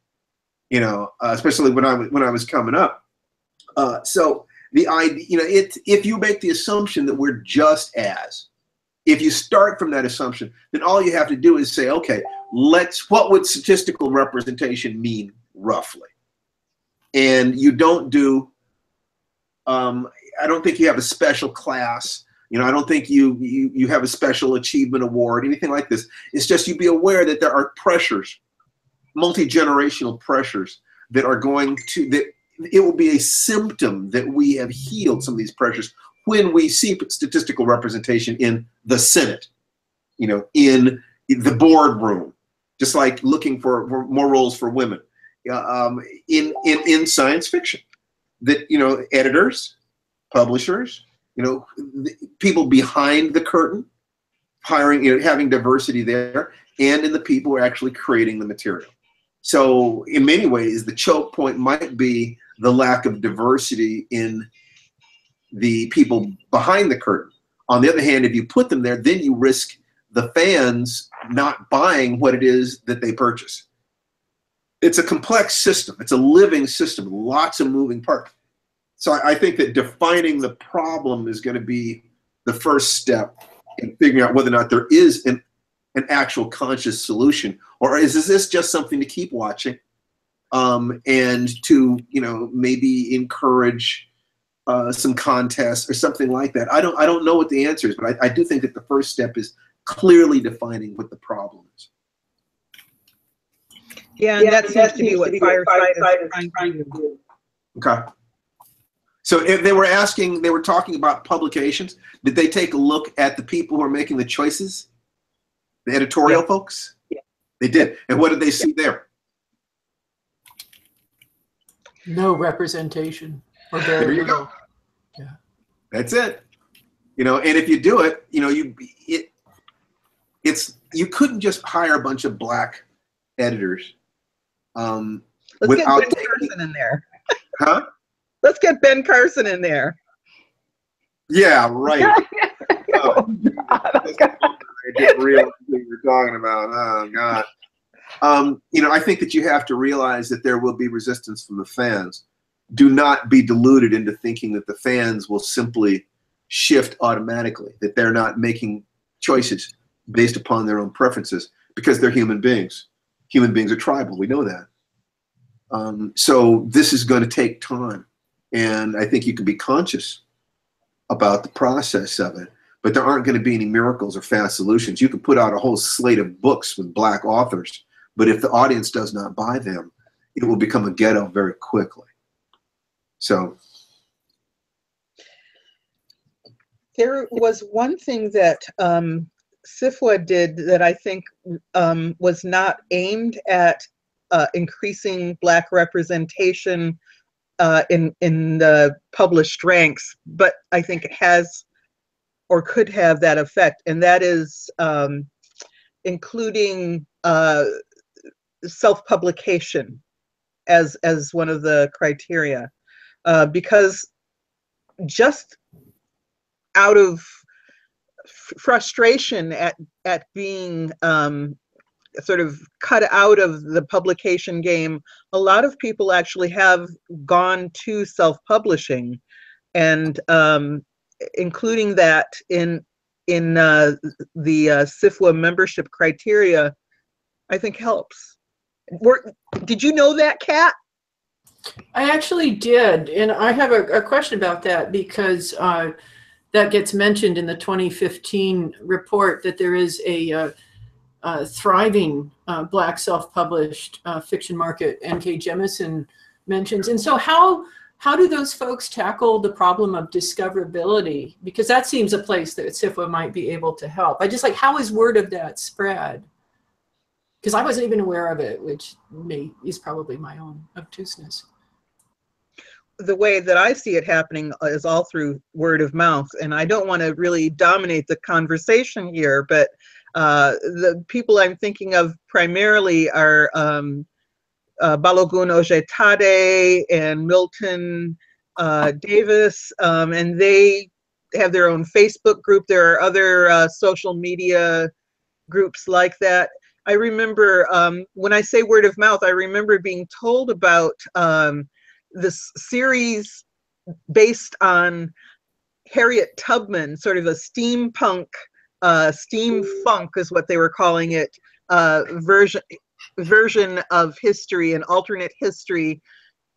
especially when I was coming up. So the idea, if you make the assumption that we're just as, if you start from that assumption, then all you have to do is say, okay, what would statistical representation mean roughly? And you don't do, I don't think you have a special class. I don't think you have a special achievement award, anything like this. It's just you be aware that there are pressures, multi-generational pressures that are that it will be a symptom that we have healed some of these pressures when we see statistical representation in the Senate, in the boardroom, just like looking for more roles for women, in science fiction, that, editors, publishers, people behind the curtain, hiring, having diversity there, and in the people who are actually creating the material. So in many ways, the choke point might be the lack of diversity in the people behind the curtain. On the other hand, if you put them there, then you risk the fans not buying what it is that they purchase. It's a complex system. It's a living system, lots of moving parts. So I think that defining the problem is going to be the first step in figuring out whether or not there is an actual conscious solution, or is this just something to keep watching, and to maybe encourage some contests or something like that. I don't know what the answer is, but I do think that the first step is clearly defining what the problem is. Yeah, and that seems to be what Fireside is trying to do. Okay. So if they were talking about publications, did they take a look at the people who are making the choices? The editorial folks? Yeah. They did. And what did they see there? No representation. Or there you go. Yeah. That's it. And if you do it, you couldn't just hire a bunch of black editors. Let's get Ben Carson in there. Huh? Let's get Ben Carson in there. Yeah, right. I didn't realize what you were talking about. Oh God. I think that you have to realize that there will be resistance from the fans. Do not be deluded into thinking that the fans will simply shift automatically, that they're not making choices based upon their own preferences, because they're human beings. Human beings are tribal. We know that. So this is going to take time. And I think you can be conscious about the process of it, but there aren't going to be any miracles or fast solutions. You can put out a whole slate of books with black authors, but if the audience does not buy them, it will become a ghetto very quickly. So there was one thing that SFWA did that I think was not aimed at increasing black representation in the published ranks, but I think it has or could have that effect, and that is including self-publication as one of the criteria, because just out of frustration at being sort of cut out of the publication game, a lot of people actually have gone to self-publishing and including that in the SFWA membership criteria, I think helps. Did you know that, Kat? I actually did, and I have a question about that, because that gets mentioned in the 2015 report that there is a thriving Black self-published fiction market. N.K. Jemisin mentions, and so how do those folks tackle the problem of discoverability? Because that seems a place that SFWA might be able to help. I just how is word of that spread? Because I wasn't even aware of it, which is probably my own obtuseness. The way that I see it happening is all through word of mouth. And I don't want to really dominate the conversation here, but the people I'm thinking of primarily are Balogun Ojetade and Milton Davis, and they have their own Facebook group. There are other social media groups like that. I remember when I say word of mouth, I remember being told about this series based on Harriet Tubman, sort of a steampunk, steamfunk is what they were calling it, version of history, an alternate history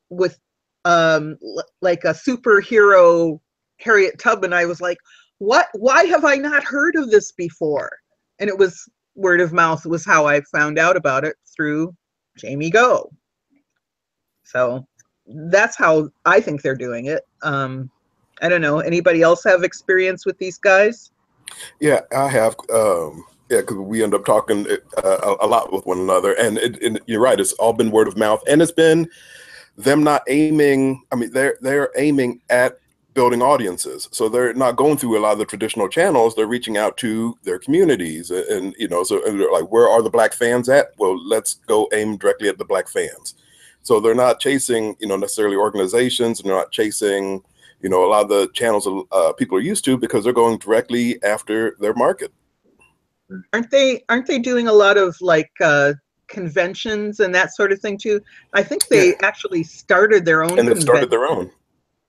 with like a superhero Harriet Tubman. I was like, what? Why have I not heard of this before? And it was word of mouth was how I found out about it, through Jamie Go. So that's how I think they're doing it. I don't know. Anybody else have experience with these guys? Yeah, I have. Yeah, because we end up talking a lot with one another, and you're right. It's all been word of mouth, and it's been them not aiming. I mean, they're aiming at building audiences, so they're not going through a lot of the traditional channels. They're reaching out to their communities, and so and they're like, where are the Black fans at? Well, let's go aim directly at the Black fans. So they're not chasing, necessarily organizations, and they're not chasing, a lot of the channels people are used to, because they're going directly after their market. Aren't they doing a lot of like conventions and that sort of thing too? I think they actually started their own. And they've started their own.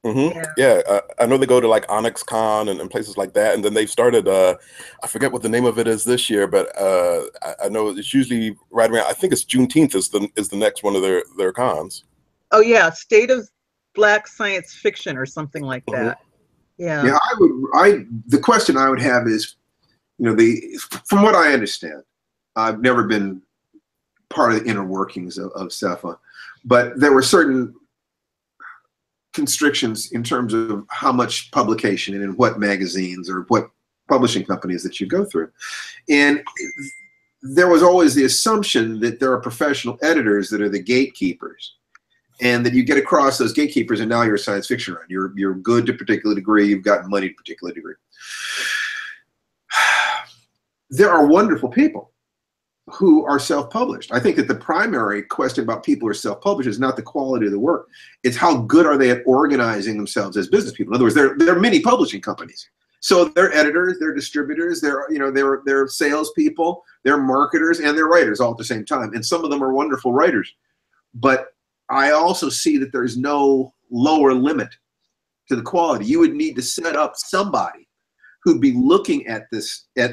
Mm-hmm. Yeah, I know they go to like Onyx Con and places like that, and then they've started. I forget what the name of it is this year, but I know it's usually right around. I think it's Juneteenth is the next one of their cons. Oh yeah, State of Black Science Fiction or something like that. Yeah. Yeah, the question I would have is, from what I understand, I've never been part of the inner workings of SFWA, but there were certain constrictions in terms of how much publication and in what magazines or what publishing companies that you go through. And there was always the assumption that there are professional editors that are the gatekeepers, and that you get across those gatekeepers and now you're a science fiction writer. You're good to a particular degree, you've got money to a particular degree. There are wonderful people who are self-published. I think that the primary question about people who are self-published is not the quality of the work. It's how good are they at organizing themselves as business people. In other words, they're mini publishing companies. So they're editors, they're distributors, they're salespeople, they're marketers, and they're writers all at the same time. And some of them are wonderful writers. But I also see that there's no lower limit to the quality. You would need to set up somebody who'd be looking at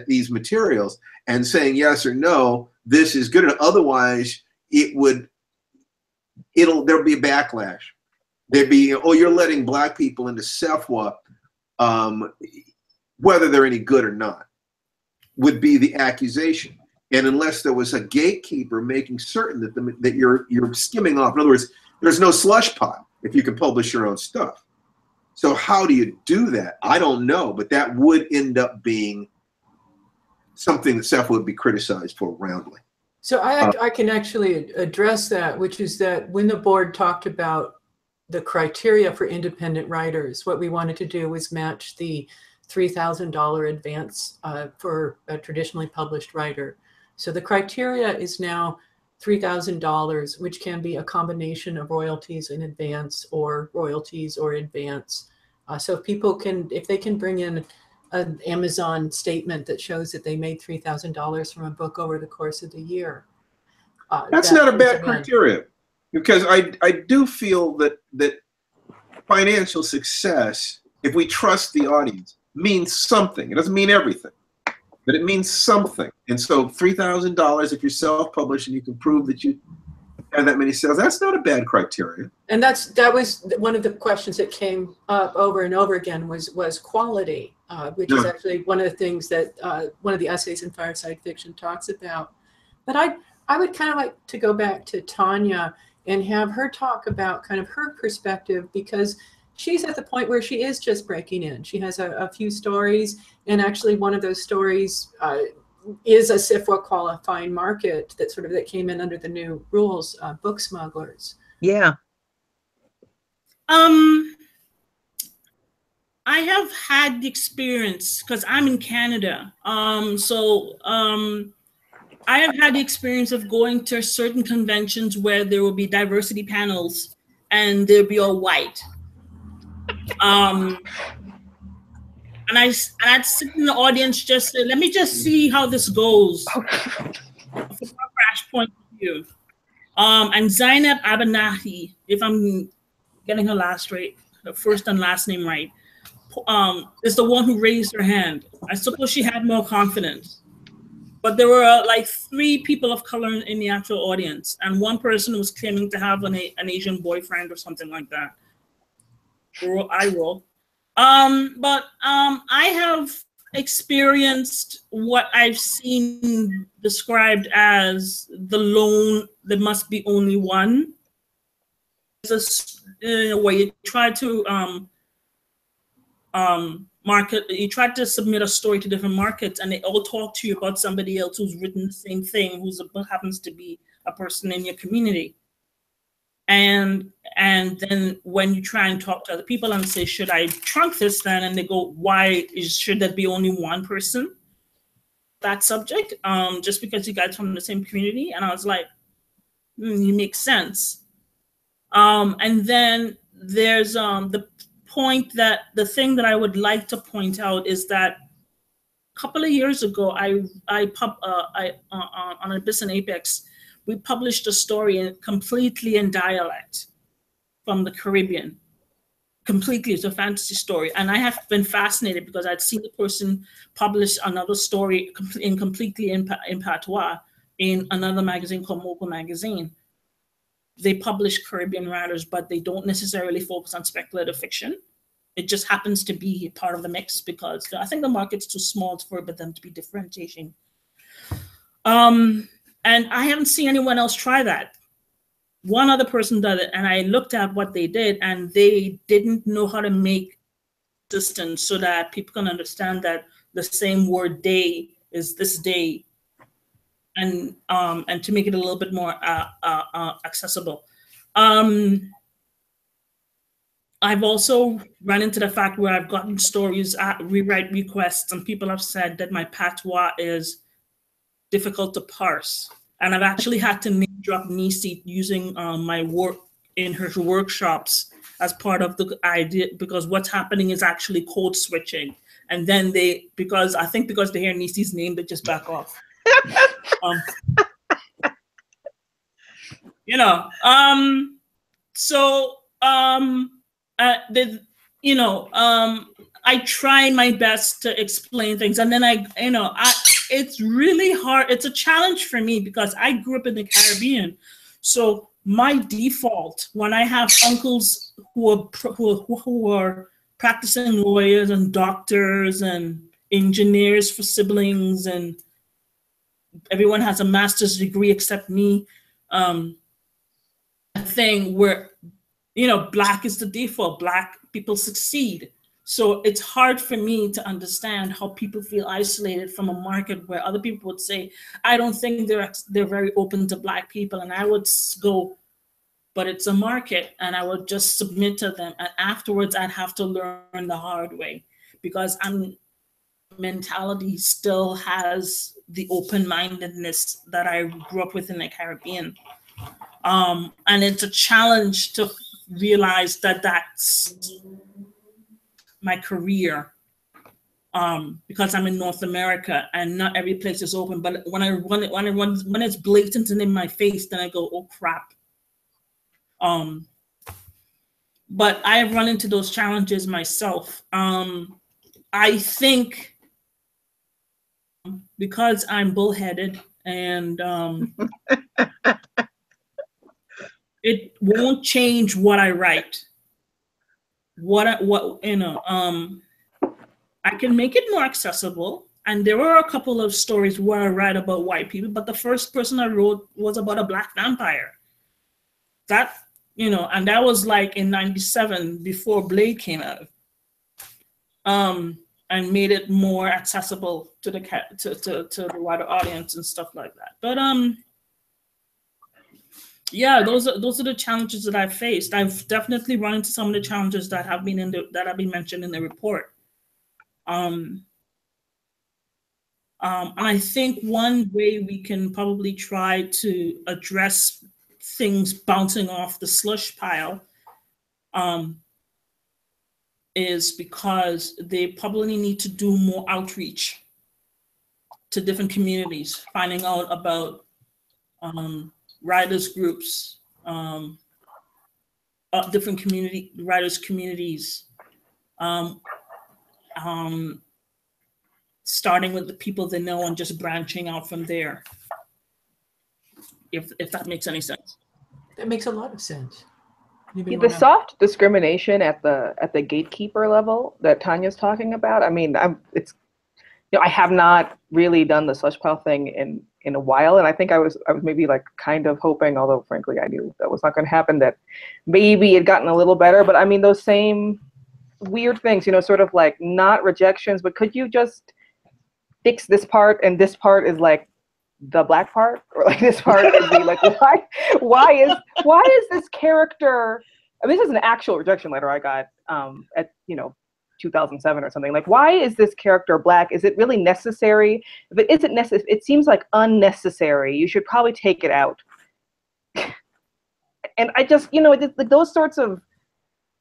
these materials and saying yes or no, this is good. Otherwise, there'll be a backlash. There'd be, oh, you're letting Black people into SFWA, whether they're any good or not, would be the accusation. And unless there was a gatekeeper making certain that you're skimming off, in other words, there's no slush pot if you can publish your own stuff. So how do you do that? I don't know, but that would end up being something that SFWA would be criticized for roundly. So I can actually address that, which is that when the board talked about the criteria for independent writers, what we wanted to do was match the $3,000 advance for a traditionally published writer. So the criteria is now $3,000, which can be a combination of royalties in advance or royalties or advance. So if people if they can bring in an Amazon statement that shows that they made $3,000 from a book over the course of the year. That's not a bad criteria, because I do feel that financial success if we trust the audience, means something. It doesn't mean everything, but it means something. And so $3,000, if you're self-published and you can prove that you have that many sales, that's not a bad criteria. And that was one of the questions that came up over and over again was quality, which is actually one of the things that one of the essays in Fireside Fiction talks about. But I would kind of like to go back to Tonya and have her talk about kind of her perspective, because she's at the point where she is just breaking in. She has a few stories, and actually one of those stories is a SFWA qualifying market that came in under the new rules, book smugglers. Yeah. I have had the experience, because I'm in Canada. I have had the experience of going to certain conventions where there will be diversity panels and they'll be all white. And I'd sit in the audience, just say, let me just see how this goes from a crash point of view. And Zainab Abanahi, if I'm getting her first and last name right, is the one who raised her hand. I suppose she had more confidence. But there were like 3 people of color in the actual audience, and one person was claiming to have an Asian boyfriend or something like that. I roll. But I have experienced what I've seen described as the lone, there must be only one. It's a way you try to you try to submit a story to different markets, and they all talk to you about somebody else who's written the same thing, happens to be a person in your community. And then when you try and talk to other people and say, should I trunk this then? And they go, should there be only one person? That subject, just because you guys from the same community? And I was like, you make sense. And then there's the thing that I would like to point out is that a couple of years ago, on Abyss and Apex, we published a story completely in dialect from the Caribbean. Completely, it's a fantasy story. And I have been fascinated because I'd seen the person publish another story completely in Patois in another magazine called Mogul Magazine. They publish Caribbean writers, but they don't necessarily focus on speculative fiction. It just happens to be part of the mix because I think the market's too small for them to be differentiating. And I haven't seen anyone else try that. One other person did it, and I looked at what they did, and they didn't know how to make distance so that people can understand that the same word day is this day, and to make it a little bit more accessible. I've also run into the fact where I've gotten stories at rewrite requests, and people have said that my patois is difficult to parse. And I've actually had to name drop Nisi using my work in her workshops as part of the idea, because what's happening is actually code switching. And then because they hear Nisi's name, they just back off. I try my best to explain things, and then it's really hard. It's a challenge for me because I grew up in the Caribbean. So my default, when I have uncles who are practicing lawyers and doctors and engineers for siblings, and everyone has a master's degree except me, a thing where, Black is the default. Black people succeed. So it's hard for me to understand how people feel isolated from a market where other people would say, I don't think they're very open to Black people. And I would go, but it's a market, and I would just submit to them. And afterwards, I'd have to learn the hard way because mentality still has the open-mindedness that I grew up with in the Caribbean. And it's a challenge to realize that that's my career, because I'm in North America and not every place is open. But when it's blatant and in my face, then I go, oh crap. but I have run into those challenges myself. I think because I'm bullheaded and it won't change what I write. I can make it more accessible. And there were a couple of stories where I write about white people, but the first person I wrote was about a Black vampire. That, and that was like in '97 before Blade came out. And made it more accessible to the wider audience and stuff like that. But yeah, those are the challenges that I've faced. I've definitely run into some of the challenges that have been mentioned in the report. I think one way we can probably try to address things bouncing off the slush pile is because they probably need to do more outreach to different communities, finding out about writers groups, different writers communities, starting with the people they know and just branching out from there. If that makes any sense. That makes a lot of sense. The soft discrimination at the gatekeeper level that Tanya's talking about. I mean, I have not really done the slush pile thing in a while, and I think I was maybe like kind of hoping, although frankly I knew that was not going to happen, that maybe it gotten a little better. But I mean, those same weird things, sort of like not rejections, but could you just fix this part, and this part is like the Black part, or like this part would be like, why is this character? I mean, this is an actual rejection letter I got at 2007 or something. Like, why is this character Black? Is it really necessary? If it isn't necessary, it seems like unnecessary. You should probably take it out. And I just, like those sorts of.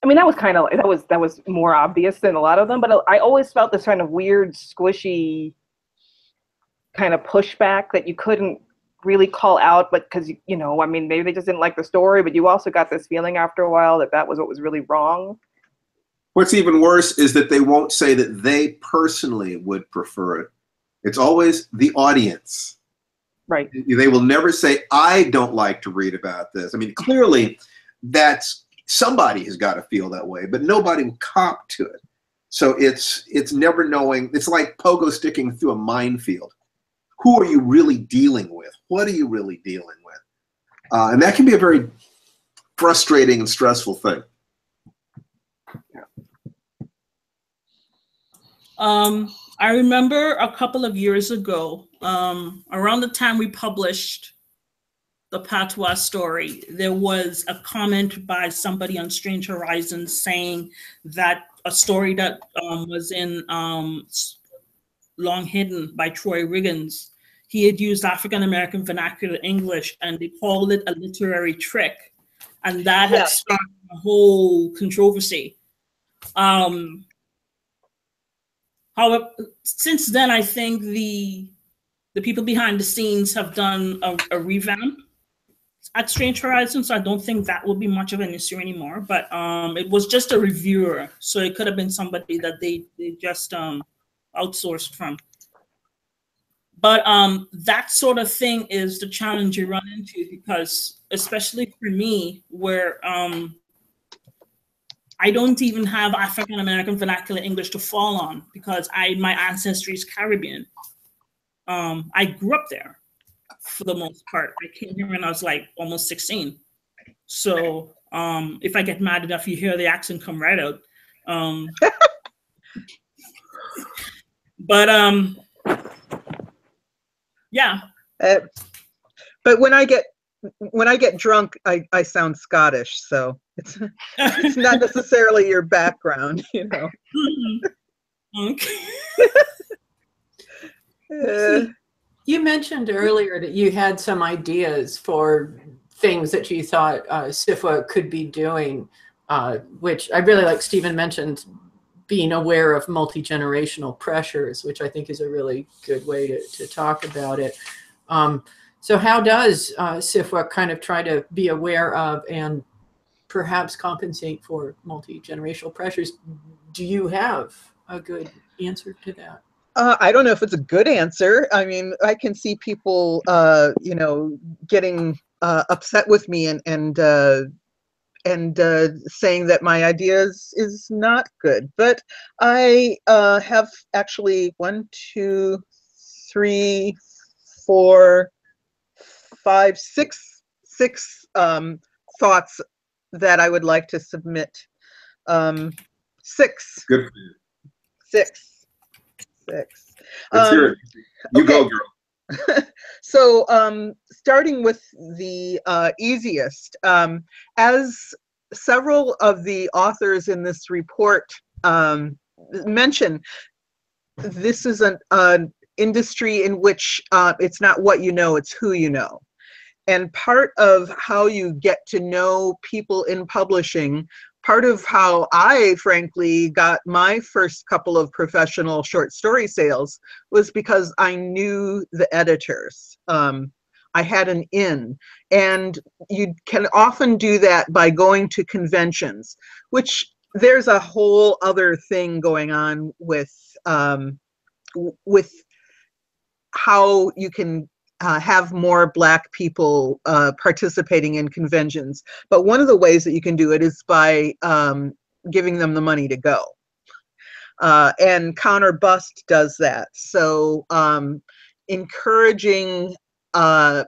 I mean, that was more obvious than a lot of them, but I always felt this kind of weird, squishy kind of pushback that you couldn't really call out, but because I mean, maybe they just didn't like the story, but you also got this feeling after a while that was what was really wrong. What's even worse is that they won't say that they personally would prefer it. It's always the audience. Right. They will never say, I don't like to read about this. I mean, clearly somebody has got to feel that way, but nobody will cop to it. So it's never knowing. It's like pogo sticking through a minefield. Who are you really dealing with? What are you really dealing with? And that can be a very frustrating and stressful thing. I remember a couple of years ago, around the time we published the Patois story, there was a comment by somebody on Strange Horizons saying that a story that was in Long Hidden by Troy Riggins, he had used African-American vernacular English and they called it a literary trick. And that had started a whole controversy. However, since then, I think the people behind the scenes have done a revamp at Strange Horizons, so I don't think that will be much of an issue anymore. But it was just a reviewer, so it could have been somebody that they just outsourced from. But that sort of thing is the challenge you run into, because especially for me, where I don't even have African American vernacular English to fall on, because my ancestry is Caribbean. I grew up there for the most part. I came here when I was like almost 16. So if I get mad enough, you hear the accent come right out. Yeah. But when I get drunk, I sound Scottish, so it's not necessarily your background, Okay. You mentioned earlier that you had some ideas for things that you thought SFWA could be doing, which I really like. Stephen mentioned being aware of multi-generational pressures, which I think is a really good way to talk about it. So how does SFWA kind of try to be aware of and perhaps compensate for multi-generational pressures. Do you have a good answer to that? I don't know if it's a good answer. I mean, I can see people, you know, getting upset with me and saying that my idea is not good. But I have actually 1, 2, 3, 4, 5, 6 thoughts that I would like to submit. 6. Good for you. 6. Let's hear it. You okay. go, girl. So starting with the easiest, as several of the authors in this report mention, this is an industry in which it's not what you know, it's who you know. And part of how you get to know people in publishing, part of how I frankly got my first couple of professional short story sales was because I knew the editors. I had an in, and you can often do that by going to conventions, which there's a whole other thing going on with how you can have more Black people participating in conventions. But one of the ways that you can do it is by giving them the money to go. And Counterbust does that. So encouraging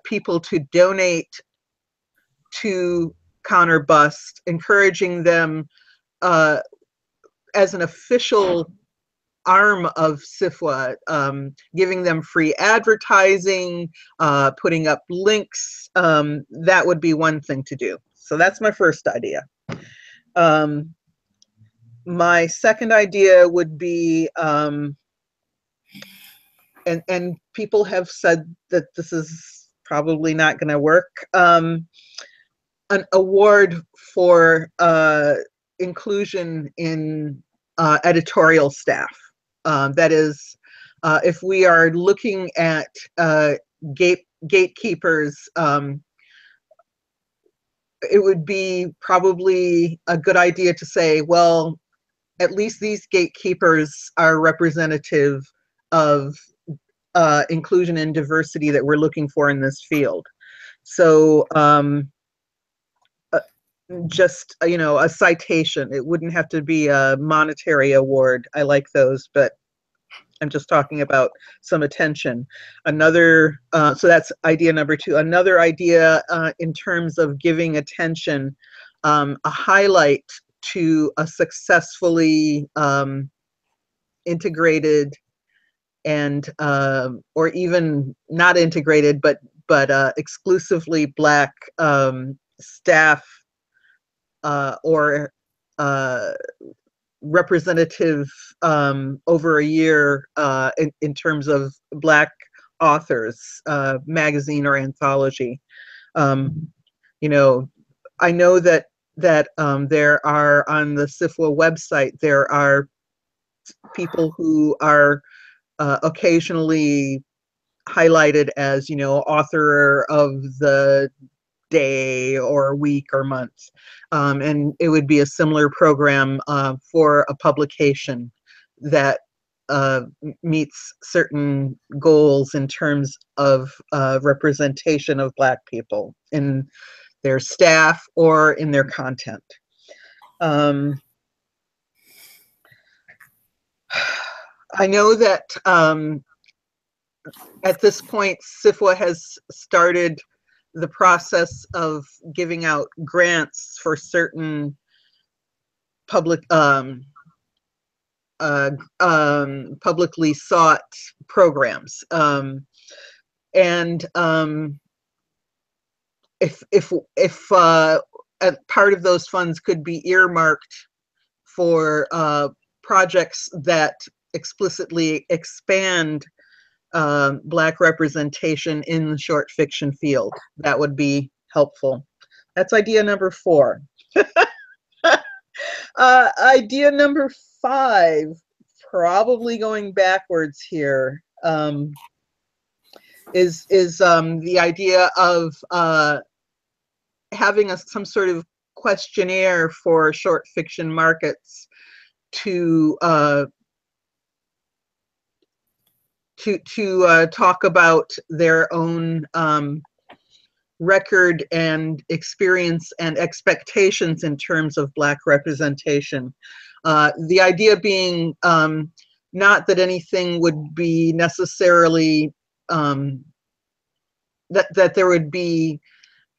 people to donate to Counterbust, encouraging them as an official arm of SFWA, giving them free advertising, putting up links, that would be one thing to do. So that's my first idea. My second idea would be, and people have said that this is probably not going to work, an award for inclusion in editorial staff. That is, if we are looking at gatekeepers, it would be probably a good idea to say, well, at least these gatekeepers are representative of inclusion and diversity that we're looking for in this field. So just, you know, a citation. It wouldn't have to be a monetary award. I like those, but I'm just talking about some attention. Another, so that's idea number 2. Another idea in terms of giving attention, a highlight to a successfully integrated and, or even not integrated, but exclusively Black staff or representative over a year in terms of Black authors, magazine or anthology. You know, I know that there are on the SFWA website, there are people who are occasionally highlighted as, you know, author of the day or week or month. And it would be a similar program for a publication that meets certain goals in terms of representation of Black people in their staff or in their content. I know that at this point, SFWA has started the process of giving out grants for certain public, publicly sought programs. And if part of those funds could be earmarked for projects that explicitly expand Black representation in the short fiction field, that would be helpful. That's idea number 4. Idea number 5, probably going backwards here, is the idea of having some sort of questionnaire for short fiction markets to talk about their own record and experience and expectations in terms of Black representation. The idea being not that anything would be necessarily, that there would be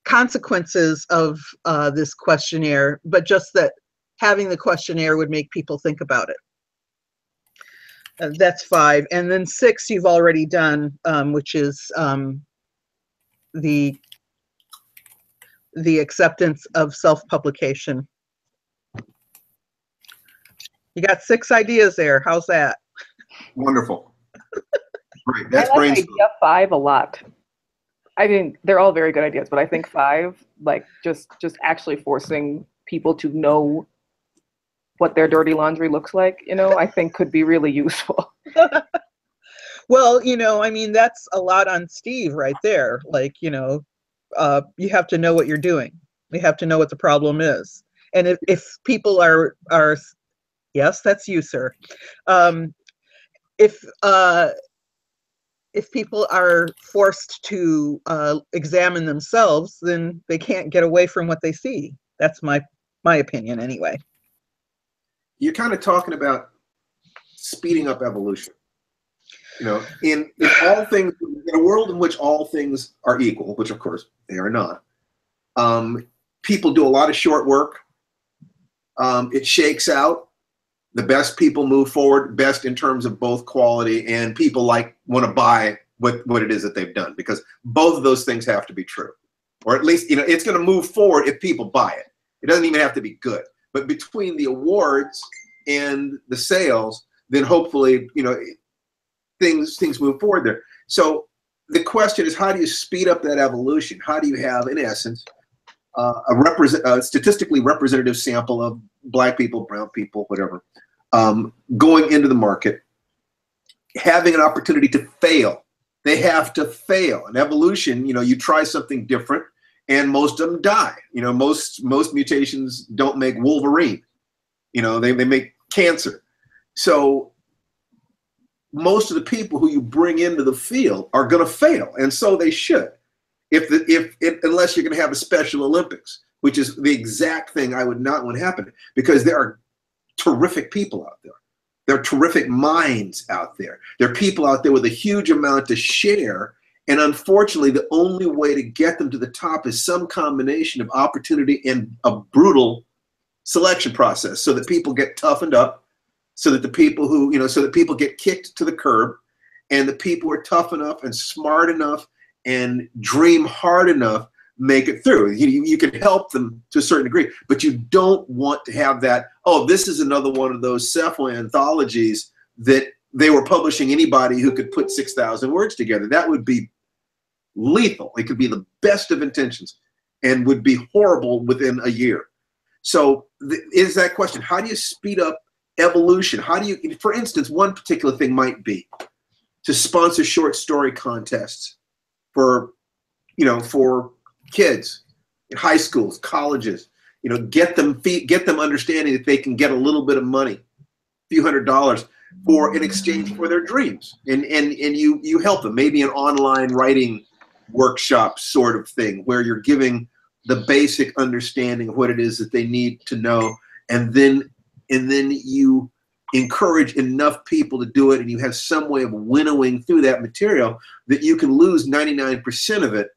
consequences of this questionnaire, but just that having the questionnaire would make people think about it. That's 5. And then 6 you've already done, which is the acceptance of self-publication. You got 6 ideas there. How's that? Wonderful. Great. That's I like brainstorming. idea 5 a lot. I mean, they're all very good ideas, but I think 5, like just actually forcing people to know what their dirty laundry looks like, you know, I think could be really useful. Well, you know, I mean, that's a lot on Steve right there. Like, you know, you have to know what you're doing. You have to know what the problem is. And if people are yes, that's you, sir. If people are forced to examine themselves, then they can't get away from what they see. That's my opinion anyway. You're kind of talking about speeding up evolution. You know, in all things, in a world in which all things are equal, which of course they are not, people do a lot of short work. It shakes out. The best people move forward, best in terms of both quality, and people want to buy what it is that they've done, because both of those things have to be true. Or at least, you know, it's going to move forward if people buy it. It doesn't even have to be good. But between the awards and the sales, then hopefully, you know, things move forward there. So the question is, how do you speed up that evolution? How do you have, in essence, a statistically representative sample of Black people, brown people, whatever, going into the market, having an opportunity to fail? They have to fail. In evolution, you know, you try something different, and most of them die. You know, most mutations don't make Wolverine. You know, they make cancer. So most of the people who you bring into the field are going to fail, and so they should. Unless you're going to have a Special Olympics, which is the exact thing I would not want to happen, because there are terrific people out there. There are terrific minds out there. There are people out there with a huge amount to share. And unfortunately, the only way to get them to the top is some combination of opportunity and a brutal selection process, so that people get toughened up, so that the people who, you know, so that people get kicked to the curb, and the people who are tough enough and smart enough and dream hard enough make it through. You can help them to a certain degree, but you don't want to have that, oh, this is another one of those SFWA anthologies that they were publishing anybody who could put 6,000 words together. That would be lethal. It could be the best of intentions and would be horrible within a year. So is that question, how do you speed up evolution? How do you, for instance, one particular thing might be to sponsor short story contests for, you know, for kids in high schools, colleges, you know, get them understanding that they can get a little bit of money, a few $100s, for in exchange for their dreams, and you help them, maybe an online writing workshop sort of thing, where you're giving the basic understanding of what it is that they need to know, and then you encourage enough people to do it, and you have some way of winnowing through that material that you can lose 99% of it,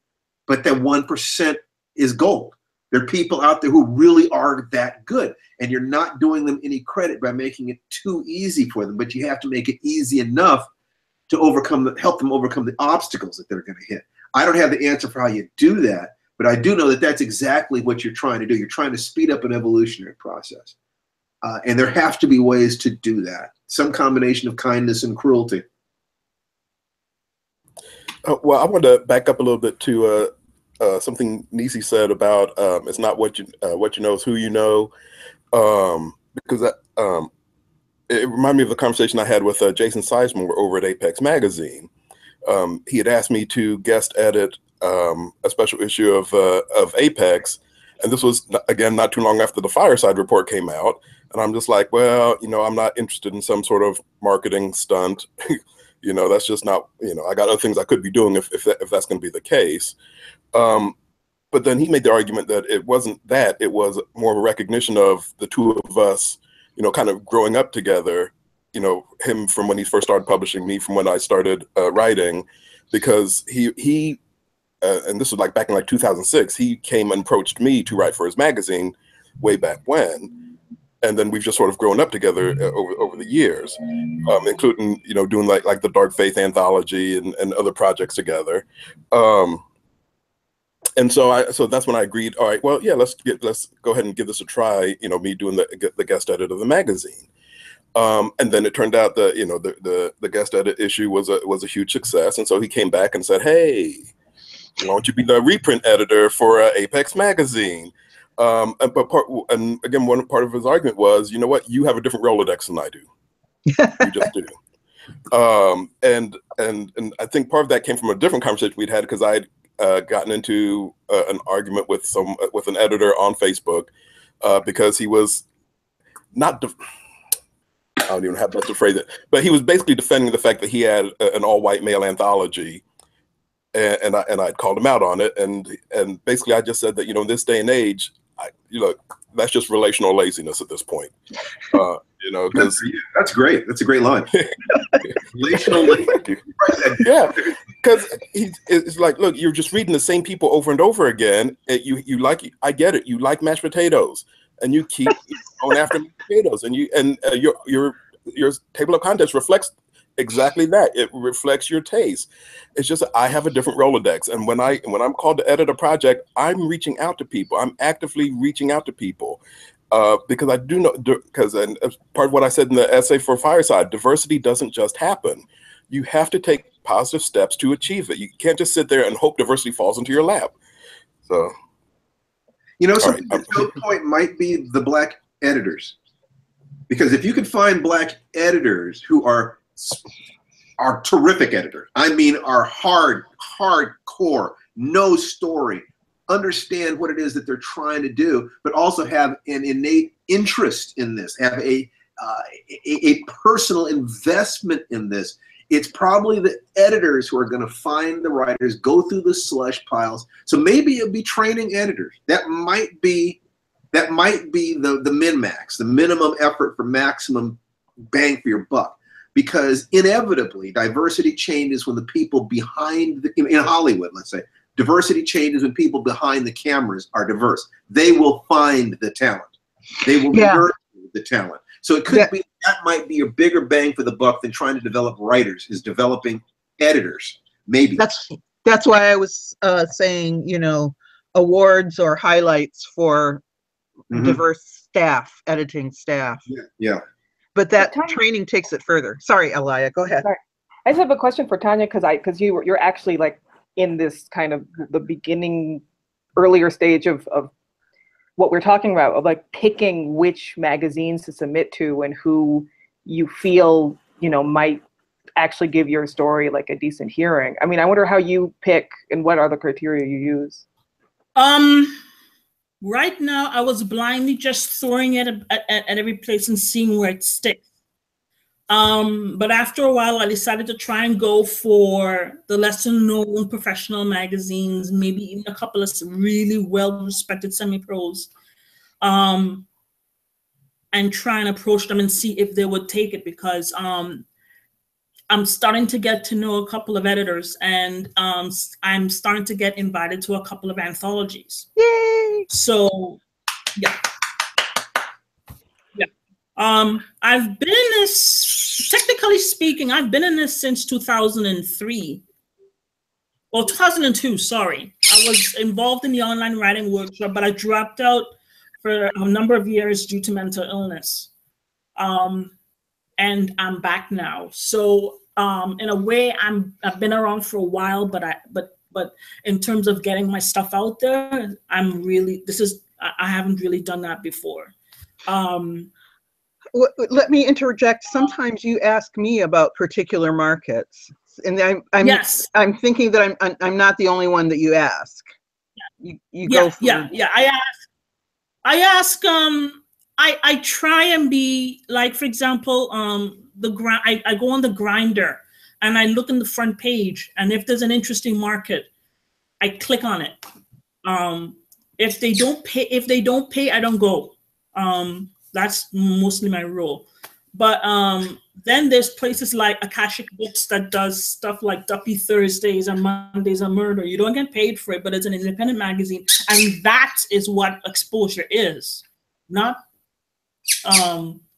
but that 1% is gold. There are people out there who really are that good, and you're not doing them any credit by making it too easy for them, but you have to make it easy enough to help them overcome the obstacles that they're going to hit. I don't have the answer for how you do that, but I do know that that's exactly what you're trying to do. You're trying to speed up an evolutionary process. And there have to be ways to do that. Some combination of kindness and cruelty. Well, I want to back up a little bit to something Nisi said about it's not what you know, it's who you know, because it reminded me of the conversation I had with Jason Sizemore over at Apex Magazine. He had asked me to guest edit a special issue of Apex And this was, again, not too long after the Fireside report came out. And I'm just like, well, you know, I'm not interested in some sort of marketing stunt. You know, that's just not, you know, I got other things I could be doing if that's going to be the case. But then he made the argument that it wasn't that, it was more of a recognition of the two of us, you know, kind of growing up together, you know, him from when he first started publishing, me from when I started writing, because he and this was like back in like 2006, he came and approached me to write for his magazine way back when. And then we've just sort of grown up together over the years, including, you know, doing like the Dark Faith anthology and other projects together. And so that's when I agreed, all right, well, yeah, let's go ahead and give this a try, you know, me doing the guest edit of the magazine. And then it turned out that, you know, the guest edit issue was a huge success. And so he came back and said, hey, why don't you be the reprint editor for Apex magazine? And again, one part of his argument was, you know what, you have a different Rolodex than I do. You just do. And I think part of that came from a different conversation we'd had, because I'd gotten into an argument with an editor on Facebook because he was not. I don't even have to phrase it, but he was basically defending the fact that he had an all-white male anthology, and I'd called him out on it, and basically I just said that, you know, in this day and age, that's just relational laziness at this point. You know, because that's great. That's a great line. Relational laziness. Yeah, because it's like, look, you're just reading the same people over and over again. You like, I get it. You like mashed potatoes, and you keep going after mashed potatoes, and your table of contents reflects exactly that. It reflects your taste. It's just I have a different Rolodex, and when I'm called to edit a project, I'm reaching out to people. I'm actively reaching out to people because I do know, because and part of what I said in the essay for Fireside, diversity doesn't just happen. You have to take positive steps to achieve it. You can't just sit there and hope diversity falls into your lap. So, you know, something at some point might be the Black editors, because if you can find Black editors who are terrific editors, I mean, are hardcore, no story, understand what it is that they're trying to do, but also have an innate interest in this, have a personal investment in this. It's probably the editors who are going to find the writers, go through the slush piles. So maybe it'll be training editors. That might be the min-max, the minimum effort for maximum bang for your buck. Because inevitably, diversity changes when the people behind in Hollywood, let's say, diversity changes when people behind the cameras are diverse. They will find the talent. They will nurture the talent. So it could be, that might be a bigger bang for the buck than trying to develop writers, is developing editors. Maybe. That's why I was saying, you know, awards or highlights for diverse staff, editing staff. Yeah. But that training takes it further. Sorry, Alaya, go ahead. Sorry. I just have a question for Tonya, because you're actually like in this kind of the beginning, earlier stage of what we're talking about, of like picking which magazines to submit to and who you feel, you know, might actually give your story like a decent hearing. I mean, I wonder how you pick and what are the criteria you use. Right now, I was blindly just throwing it at every place and seeing where it sticks. But after a while, I decided to try and go for the lesser-known professional magazines, maybe even a couple of really well-respected semi-pros, and try and approach them and see if they would take it, because I'm starting to get to know a couple of editors, and I'm starting to get invited to a couple of anthologies. Yay! So, yeah. I've been in this, technically speaking, I've been in this since 2003. Well, 2002, sorry. I was involved in the online writing workshop, but I dropped out for a number of years due to mental illness. And I'm back now. So in a way, I've been around for a while, but in terms of getting my stuff out there, I haven't really done that before. Let me interject. Sometimes you ask me about particular markets, and I'm thinking that I'm not the only one that you ask. You go for, I ask. I ask, I try and be like, for example, I go on the Grinder and I look in the front page, and if there's an interesting market, I click on it. If they don't pay, I don't go. That's mostly my rule. But then there's places like Akashic Books that does stuff like Duppy Thursdays and Mondays of Murder. You don't get paid for it, but it's an independent magazine. And that is what exposure is, not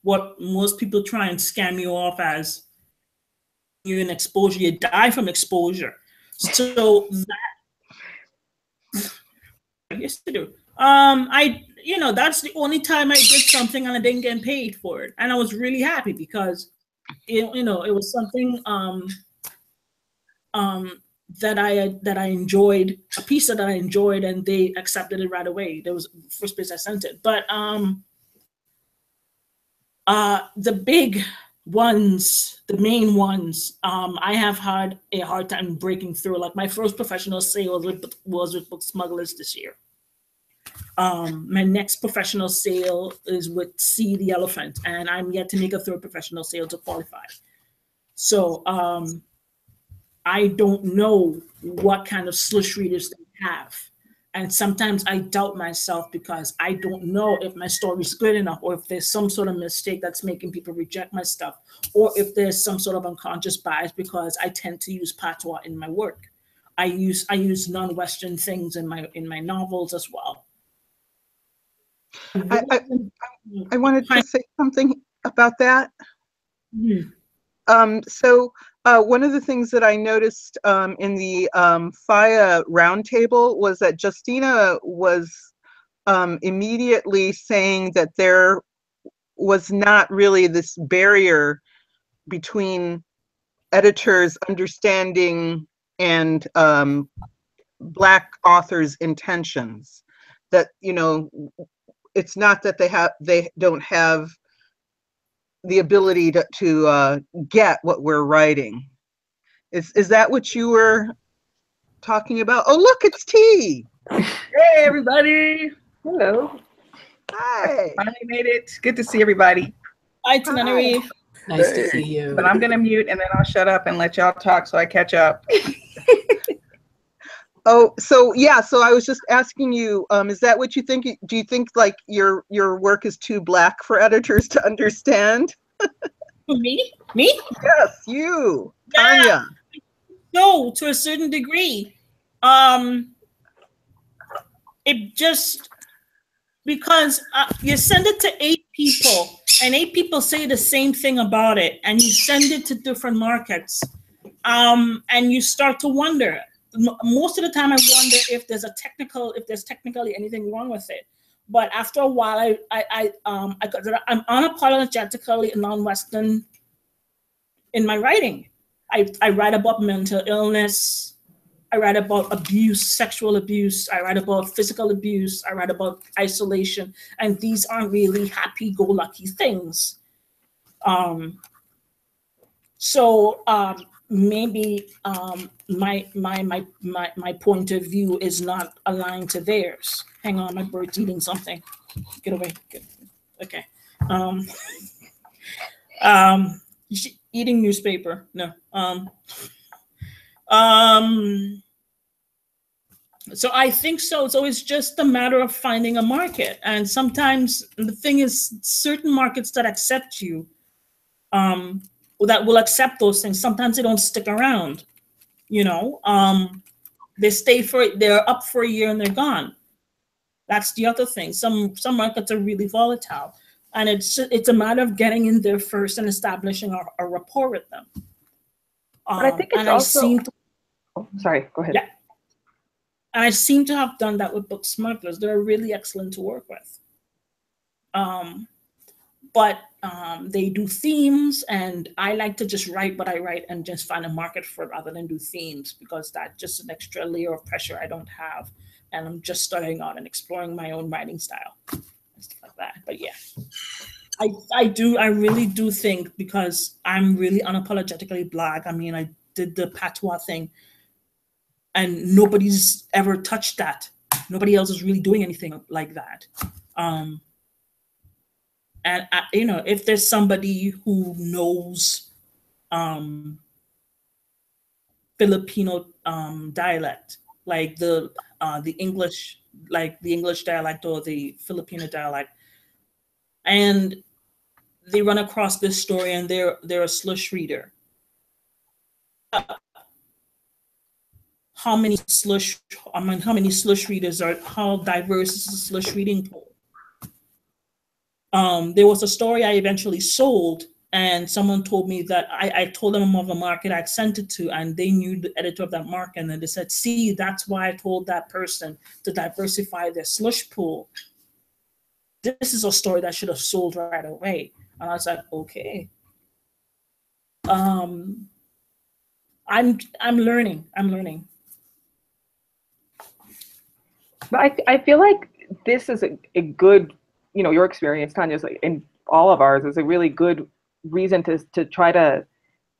what most people try and scam you off as. You're in exposure, you die from exposure. So that I used to do. That's the only time I did something and I didn't get paid for it, and I was really happy because it was something that I enjoyed, a piece that I enjoyed, and they accepted it right away. That was the first place I sent it. But the big ones, the main ones, I have had a hard time breaking through. Like my first professional sale was with Book Smugglers this year. My next professional sale is with See the Elephant, and I'm yet to make a third professional sale to qualify. So I don't know what kind of slush readers they have. And sometimes I doubt myself because I don't know if my story's good enough, or if there's some sort of mistake that's making people reject my stuff, or if there's some sort of unconscious bias because I tend to use patois in my work. I use non-Western things in my novels as well. I wanted to say something about that. Mm-hmm. So one of the things that I noticed in the FIA roundtable was that Justina was immediately saying that there was not really this barrier between editors understanding and Black authors' intentions. That, it's not that they don't have the ability to get what we're writing. Is that what you were talking about? Oh, look, it's T. Hey, everybody. Hello. Hi. Finally made it. Good to see everybody. Hi, Tananarive. Nice to see you. But I'm going to mute and then I'll shut up and let y'all talk so I catch up. Oh, so yeah, so I was just asking you, is that what you think? Do you think like your work is too Black for editors to understand? Me? Yes, you, Yeah. Tonya. No, to a certain degree. It just, because you send it to 8 people and 8 people say the same thing about it, and you send it to different markets, and you start to wonder. Most of the time I wonder if there's technically anything wrong with it. But after a while, I'm unapologetically non-Western in my writing. I write about mental illness. I write about abuse, sexual abuse. I write about physical abuse. I write about isolation. And these aren't really happy-go-lucky things. Maybe my point of view is not aligned to theirs. Hang on, my bird's eating something. Get away. Okay. Eating newspaper. No. So I think so. So it's just a matter of finding a market. And sometimes the thing is, certain markets that accept you, that will accept those things, sometimes they don't stick around. They're up for a year and they're gone. That's the other thing. Some markets are really volatile, and it's a matter of getting in there first and establishing a rapport with them. But I think it's also. Sorry, go ahead. Yeah, and I seem to have done that with Book Smugglers. They're really excellent to work with. But they do themes, and I like to just write what I write and just find a market for it rather than do themes, because that's just an extra layer of pressure I don't have, and I'm just starting out and exploring my own writing style and stuff like that. But yeah, I really do think, because I'm really unapologetically Black. I mean, I did the patois thing, and nobody's ever touched that. Nobody else is really doing anything like that. And you know, if there's somebody who knows Filipino dialect, like the English, like the English dialect or the Filipino dialect, and they run across this story and they're a slush reader. How many slush readers are, how diverse is the slush reading pool? There was a story I eventually sold, and someone told me that I told them of a market I'd sent it to, and they knew the editor of that market, and then they said, see, that's why I told that person to diversify their slush pool. This is a story that should have sold right away. And I was like, okay. I'm learning. But I feel like this is a good, you know, your experience, Tonya, is like, in all of ours, is a really good reason to try to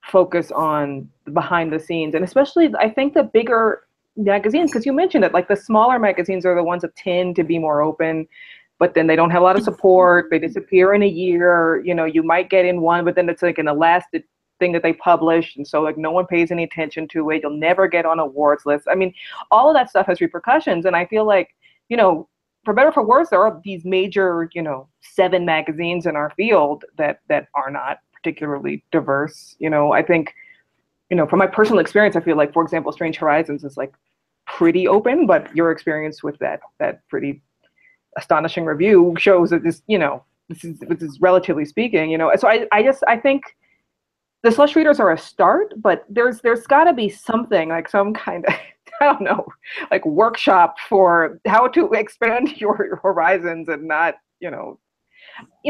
focus on the behind the scenes, and especially I think the bigger magazines, because you mentioned it, like the smaller magazines are the ones that tend to be more open, but then they don't have a lot of support. They disappear in a year. You know, you might get in one, but then it's like an elastic thing that they publish, and so like no one pays any attention to it. You'll never get on awards lists. I mean, all of that stuff has repercussions, and I feel like, you know, for better or for worse, there are these major, you know, 7 magazines in our field that are not particularly diverse. You know, I think, you know, from my personal experience, I feel like, for example, Strange Horizons is like pretty open, but your experience with that pretty astonishing review shows that this, you know, this is relatively speaking, you know. So I think the slush readers are a start, but there's got to be something, like some kind of, I don't know, like workshop for how to expand your horizons and not, you know,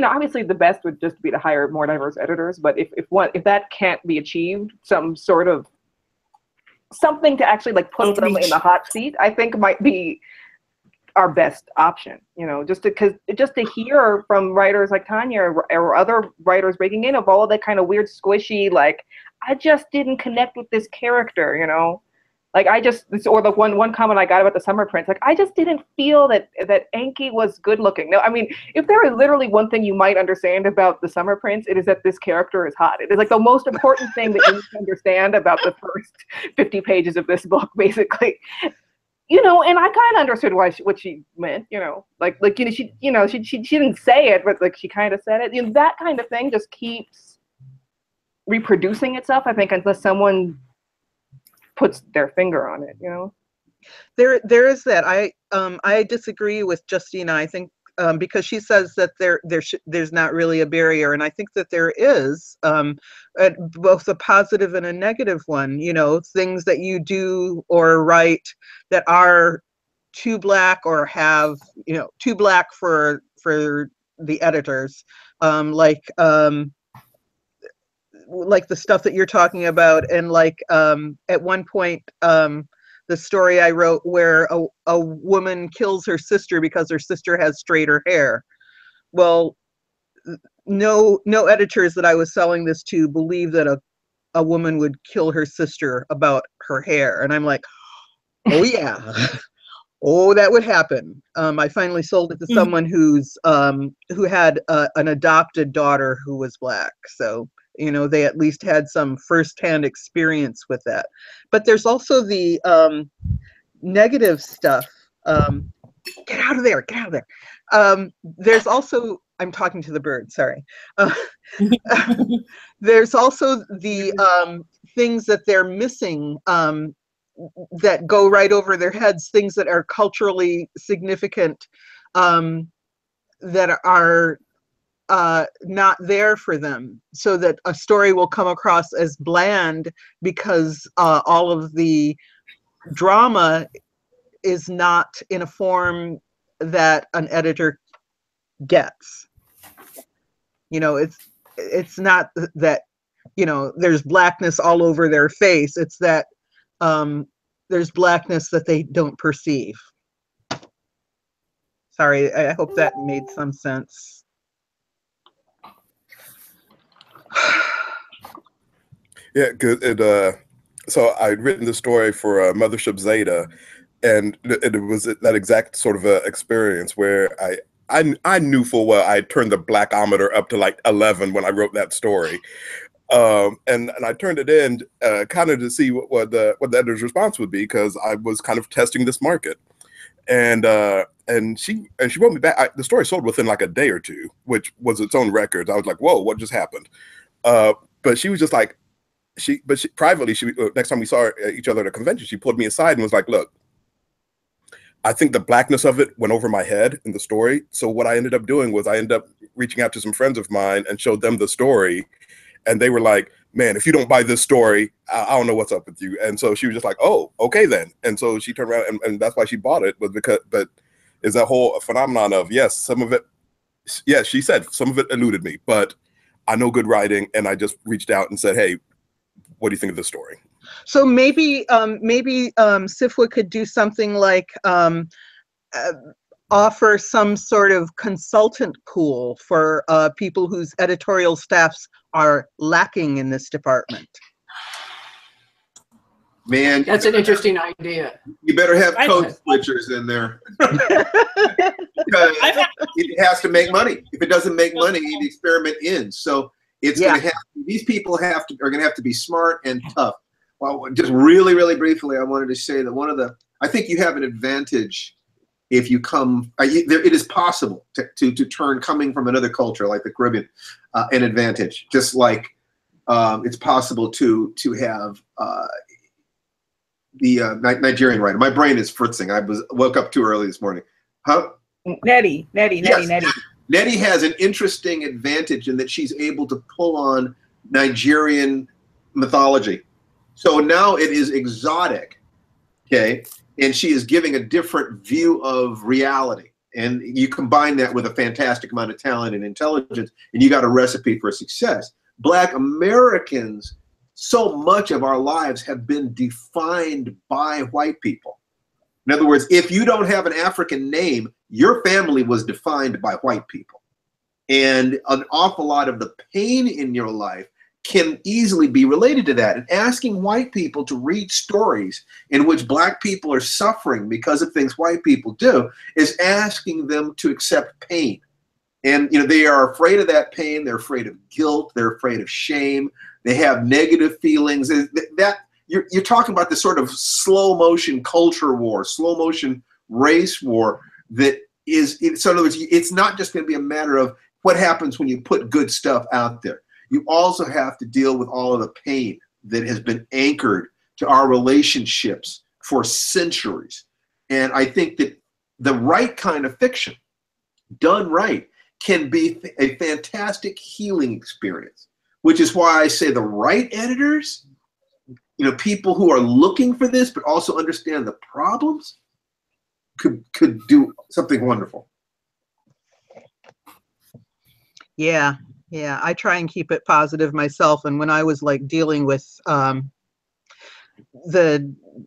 obviously the best would just be to hire more diverse editors, but if that can't be achieved, some sort of something to actually like put them in the hot seat, I think might be our best option, you know, just to hear from writers like Tonya or other writers breaking in of all of that kind of weird squishy, like, I just didn't connect with this character, you know, like or the one comment I got about the summer prince, like, I just didn't feel that Enki was good looking. No, I mean, if there is literally one thing you might understand about the summer prince, it is that this character is hot. It is like the most important thing that you need to understand about the first 50 pages of this book, basically. You know, and I kind of understood what she meant, you know, like she didn't say it, but like she kind of said it. You know, that kind of thing just keeps reproducing itself, I think, unless someone puts their finger on it, you know. There is that. I disagree with Justina. I think because she says that there's not really a barrier, and I think that there is, both a positive and a negative one. You know, things that you do or write that are too black or have, you know, too black for the editors, like the stuff that you're talking about, and like at one point, the story I wrote where a woman kills her sister because her sister has straighter hair. Well, no editors that I was selling this to believe that a woman would kill her sister about her hair. And I'm like, oh yeah, oh, that would happen. I finally sold it to someone who had an adopted daughter who was black. So, you know, they at least had some firsthand experience with that. But there's also the negative stuff. Get out of there, get out of there. There's also, I'm talking to the bird, sorry. There's also the things that they're missing that go right over their heads, things that are culturally significant that are not there for them, so that a story will come across as bland because all of the drama is not in a form that an editor gets. You know, it's not that, you know, there's blackness all over their face. It's that there's blackness that they don't perceive. Sorry, I hope that made some sense. Yeah, good. So I'd written the story for Mothership Zeta, and it was that exact sort of experience where I knew full well I turned the blackometer up to like 11 when I wrote that story. And I turned it in kind of to see what the editor's response would be, because I was kind of testing this market. And she wrote me back. The story sold within like a day or two, which was its own record. I was like, whoa, what just happened? But she was just like, privately, next time we saw each other at a convention, she pulled me aside and was like, look, I think the blackness of it went over my head in the story. So what I ended up doing was I ended up reaching out to some friends of mine and showed them the story. And they were like, man, if you don't buy this story, I don't know what's up with you. And so she was just like, oh, okay then. And so she turned around and that's why she bought it, was because, but is that whole phenomenon of, yes, some of it, yes, she said some of it eluded me, but I know good writing. And I just reached out and said, hey, what do you think of this story? So maybe SFWA could do something like offer some sort of consultant pool for people whose editorial staffs are lacking in this department. Man, that's an interesting idea. You better have code switchers in there. Because it has to make money. If it doesn't make money, the experiment ends. So it's going to have, these people are going to have to be smart and tough. Well, just really, really briefly, I wanted to say that I think you have an advantage if you come, it is possible to turn, coming from another culture like the Caribbean, an advantage. Just like it's possible to have the Nigerian writer. My brain is fritzing. Woke up too early this morning. Huh? Nettie. Nettie has an interesting advantage in that she's able to pull on Nigerian mythology. So now it is exotic, okay? And she is giving a different view of reality. And you combine that with a fantastic amount of talent and intelligence, and you got a recipe for success. Black Americans, so much of our lives have been defined by white people. In other words, if you don't have an African name, your family was defined by white people. And an awful lot of the pain in your life can easily be related to that. And asking white people to read stories in which black people are suffering because of things white people do is asking them to accept pain. And they are afraid of that pain. They're afraid of guilt. They're afraid of shame. They have negative feelings. You're talking about this sort of slow motion culture war, slow motion race war that is, so in other words, it's not just going to be a matter of what happens when you put good stuff out there. You also have to deal with all of the pain that has been anchored to our relationships for centuries. And I think that the right kind of fiction, done right, can be a fantastic healing experience, which is why I say the right editors, people who are looking for this, but also understand the problems, could do something wonderful. Yeah, I try and keep it positive myself. And when I was like dealing with the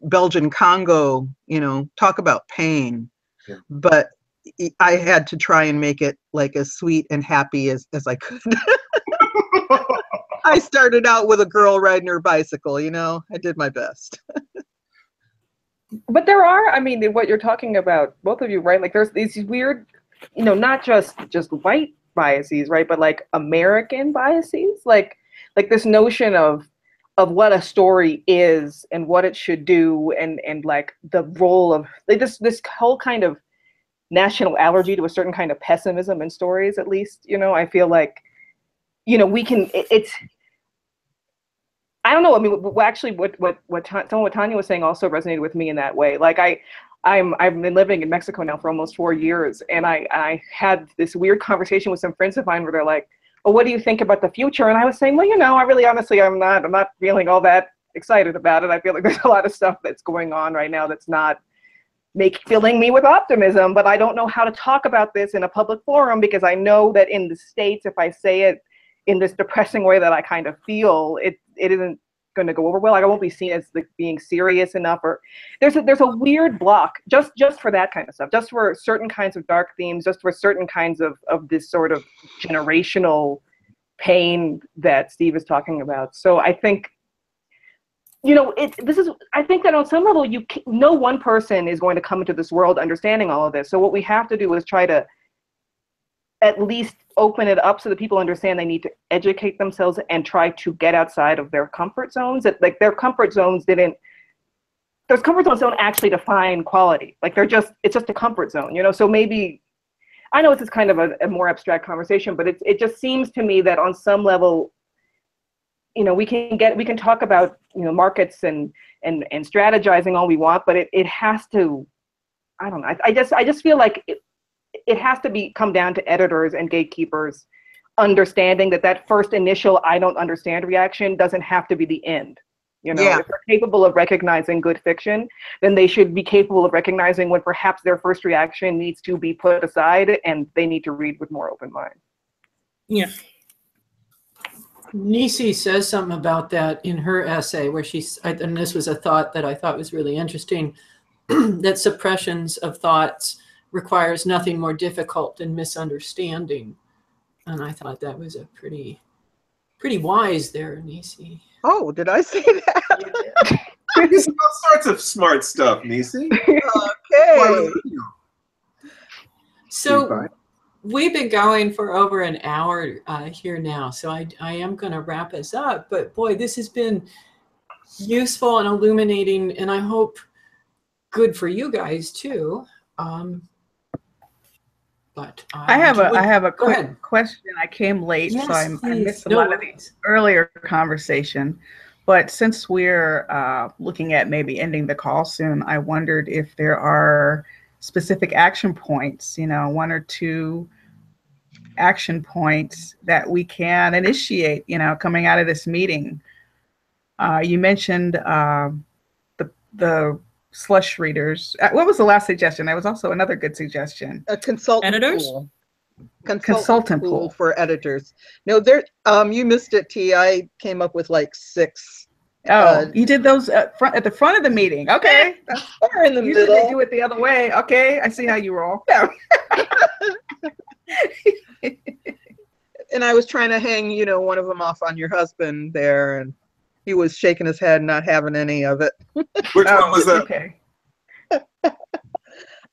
Belgian Congo, talk about pain, but I had to try and make it like as sweet and happy as I could. I started out with a girl riding her bicycle, I did my best. But there are, what you're talking about, both of you, right? Like there's these weird, not just white biases, right? But like American biases, like this notion of what a story is and what it should do, and like the role of like this whole kind of national allergy to a certain kind of pessimism in stories, at least, I feel like, we can, I don't know. Actually, what Tonya was saying also resonated with me in that way. Like I've been living in Mexico now for almost 4 years, and I had this weird conversation with some friends of mine where they're like, "Oh, what do you think about the future?" And I was saying, "Well, I really, honestly, I'm not feeling all that excited about it. I feel like there's a lot of stuff that's going on right now that's not filling me with optimism, but I don't know how to talk about this in a public forum, because I know that in the States, if I say it in this depressing way that I kind of feel, it isn't going to go over well. Like I won't be seen as like being serious enough, or there's a weird block just for that kind of stuff, just for certain kinds of dark themes, just for certain kinds of this sort of generational pain that Steve is talking about. So I think, I think that on some level, no one person is going to come into this world understanding all of this. So what we have to do is try to at least open it up so that people understand they need to educate themselves and try to get outside of their comfort zones. That like their comfort zones don't actually define quality. Like it's just a comfort zone, you know? So maybe, I know this is kind of a more abstract conversation, but it just seems to me that on some level, you know, we can talk about, you know, markets and strategizing all we want, but it has to, I don't know. I just feel like it has to come down to editors and gatekeepers understanding that first initial I don't understand reaction doesn't have to be the end. You know, if they're capable of recognizing good fiction, then they should be capable of recognizing when perhaps their first reaction needs to be put aside and they need to read with more open mind. Yeah. Nisi says something about that in her essay where and this was a thought that I thought was really interesting, that suppressions of thoughts requires nothing more difficult than misunderstanding. And I thought that was a pretty wise there, Nisi. Oh, did I say that? There's all sorts of smart stuff, Nisi. Okay. So we've been going for over an hour here now, so I am going to wrap us up. But boy, this has been useful and illuminating, and I hope good for you guys too. But I have a quick question. I came late, yes, so I missed a lot of the earlier conversation. But since we're looking at maybe ending the call soon, I wondered if there are specific action points, you know, 1 or 2 action points that we can initiate, you know, coming out of this meeting. You mentioned the slush readers. What was the last suggestion? There was also another good suggestion. A consultant editors pool. Consultant pool for editors. No, there. You missed it, T. I came up with like 6. Oh, you did those at the front of the meeting. Okay, or in the usually middle. They do it the other way. Okay, I see how you roll. Yeah. And I was trying to hang, you know, one of them off on your husband there, and he was shaking his head, not having any of it. Which one was that? Okay.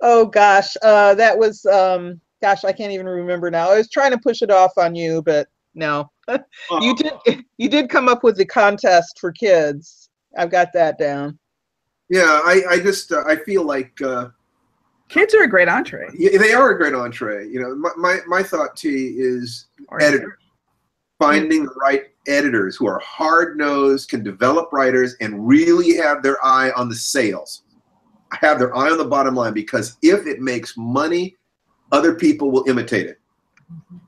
Oh gosh, that was gosh, I can't even remember now. I was trying to push it off on you, but no. You did come up with the contest for kids. I've got that down. Yeah, I just I feel like Kids are a great entree. yeah, they are a great entree. You know, my thought, T, is editors. Finding the right editors who are hard-nosed, can develop writers, and really have their eye on the sales, have their eye on the bottom line, because if it makes money, other people will imitate it.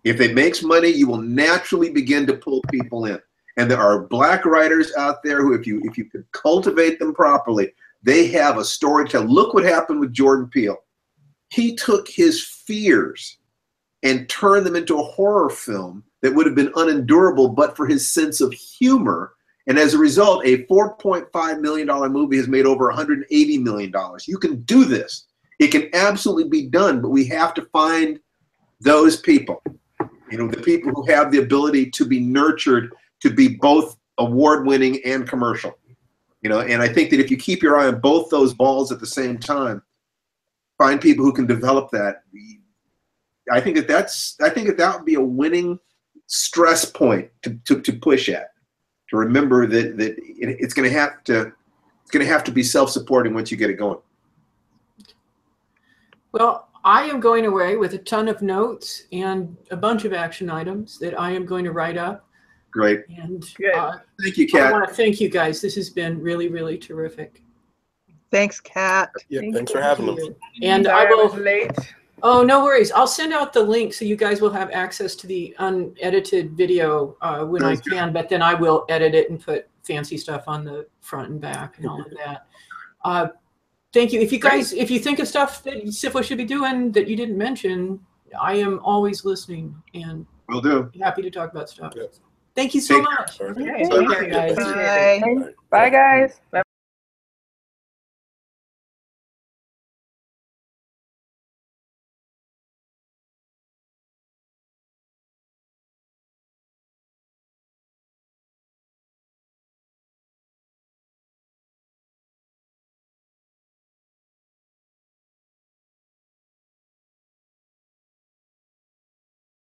If it makes money, you will naturally begin to pull people in. And there are Black writers out there who, if you could cultivate them properly, they have a story to tell. Look what happened with Jordan Peele. He took his fears and turned them into a horror film that would have been unendurable but for his sense of humor. And as a result, a $4.5 million movie has made over $180 million. You can do this. It can absolutely be done, but we have to find those people, you know, the people who have the ability to be nurtured to be both award-winning and commercial. You know, and I think that if you keep your eye on both those balls at the same time, find people who can develop that. I think that would be a winning stress point to push at, to remember that it's going to have to be self-supporting once you get it going. Well, I am going away with a ton of notes and a bunch of action items that I am going to write up. Great. And thank you, Kat. I want to thank you guys. This has been really, really terrific. Thanks, Kat. Yeah, thanks for having us. And Sorry I will. was late. Oh, no worries. I'll send out the link so you guys will have access to the unedited video when I can, but then I will edit it and put fancy stuff on the front and back and all of that. Thank you. If you guys, if you think of stuff that SFWA should be doing that you didn't mention, I am always listening and will do. Happy to talk about stuff. Yeah. Thank you so much. Okay, Thank you, guys. Bye. Bye, guys.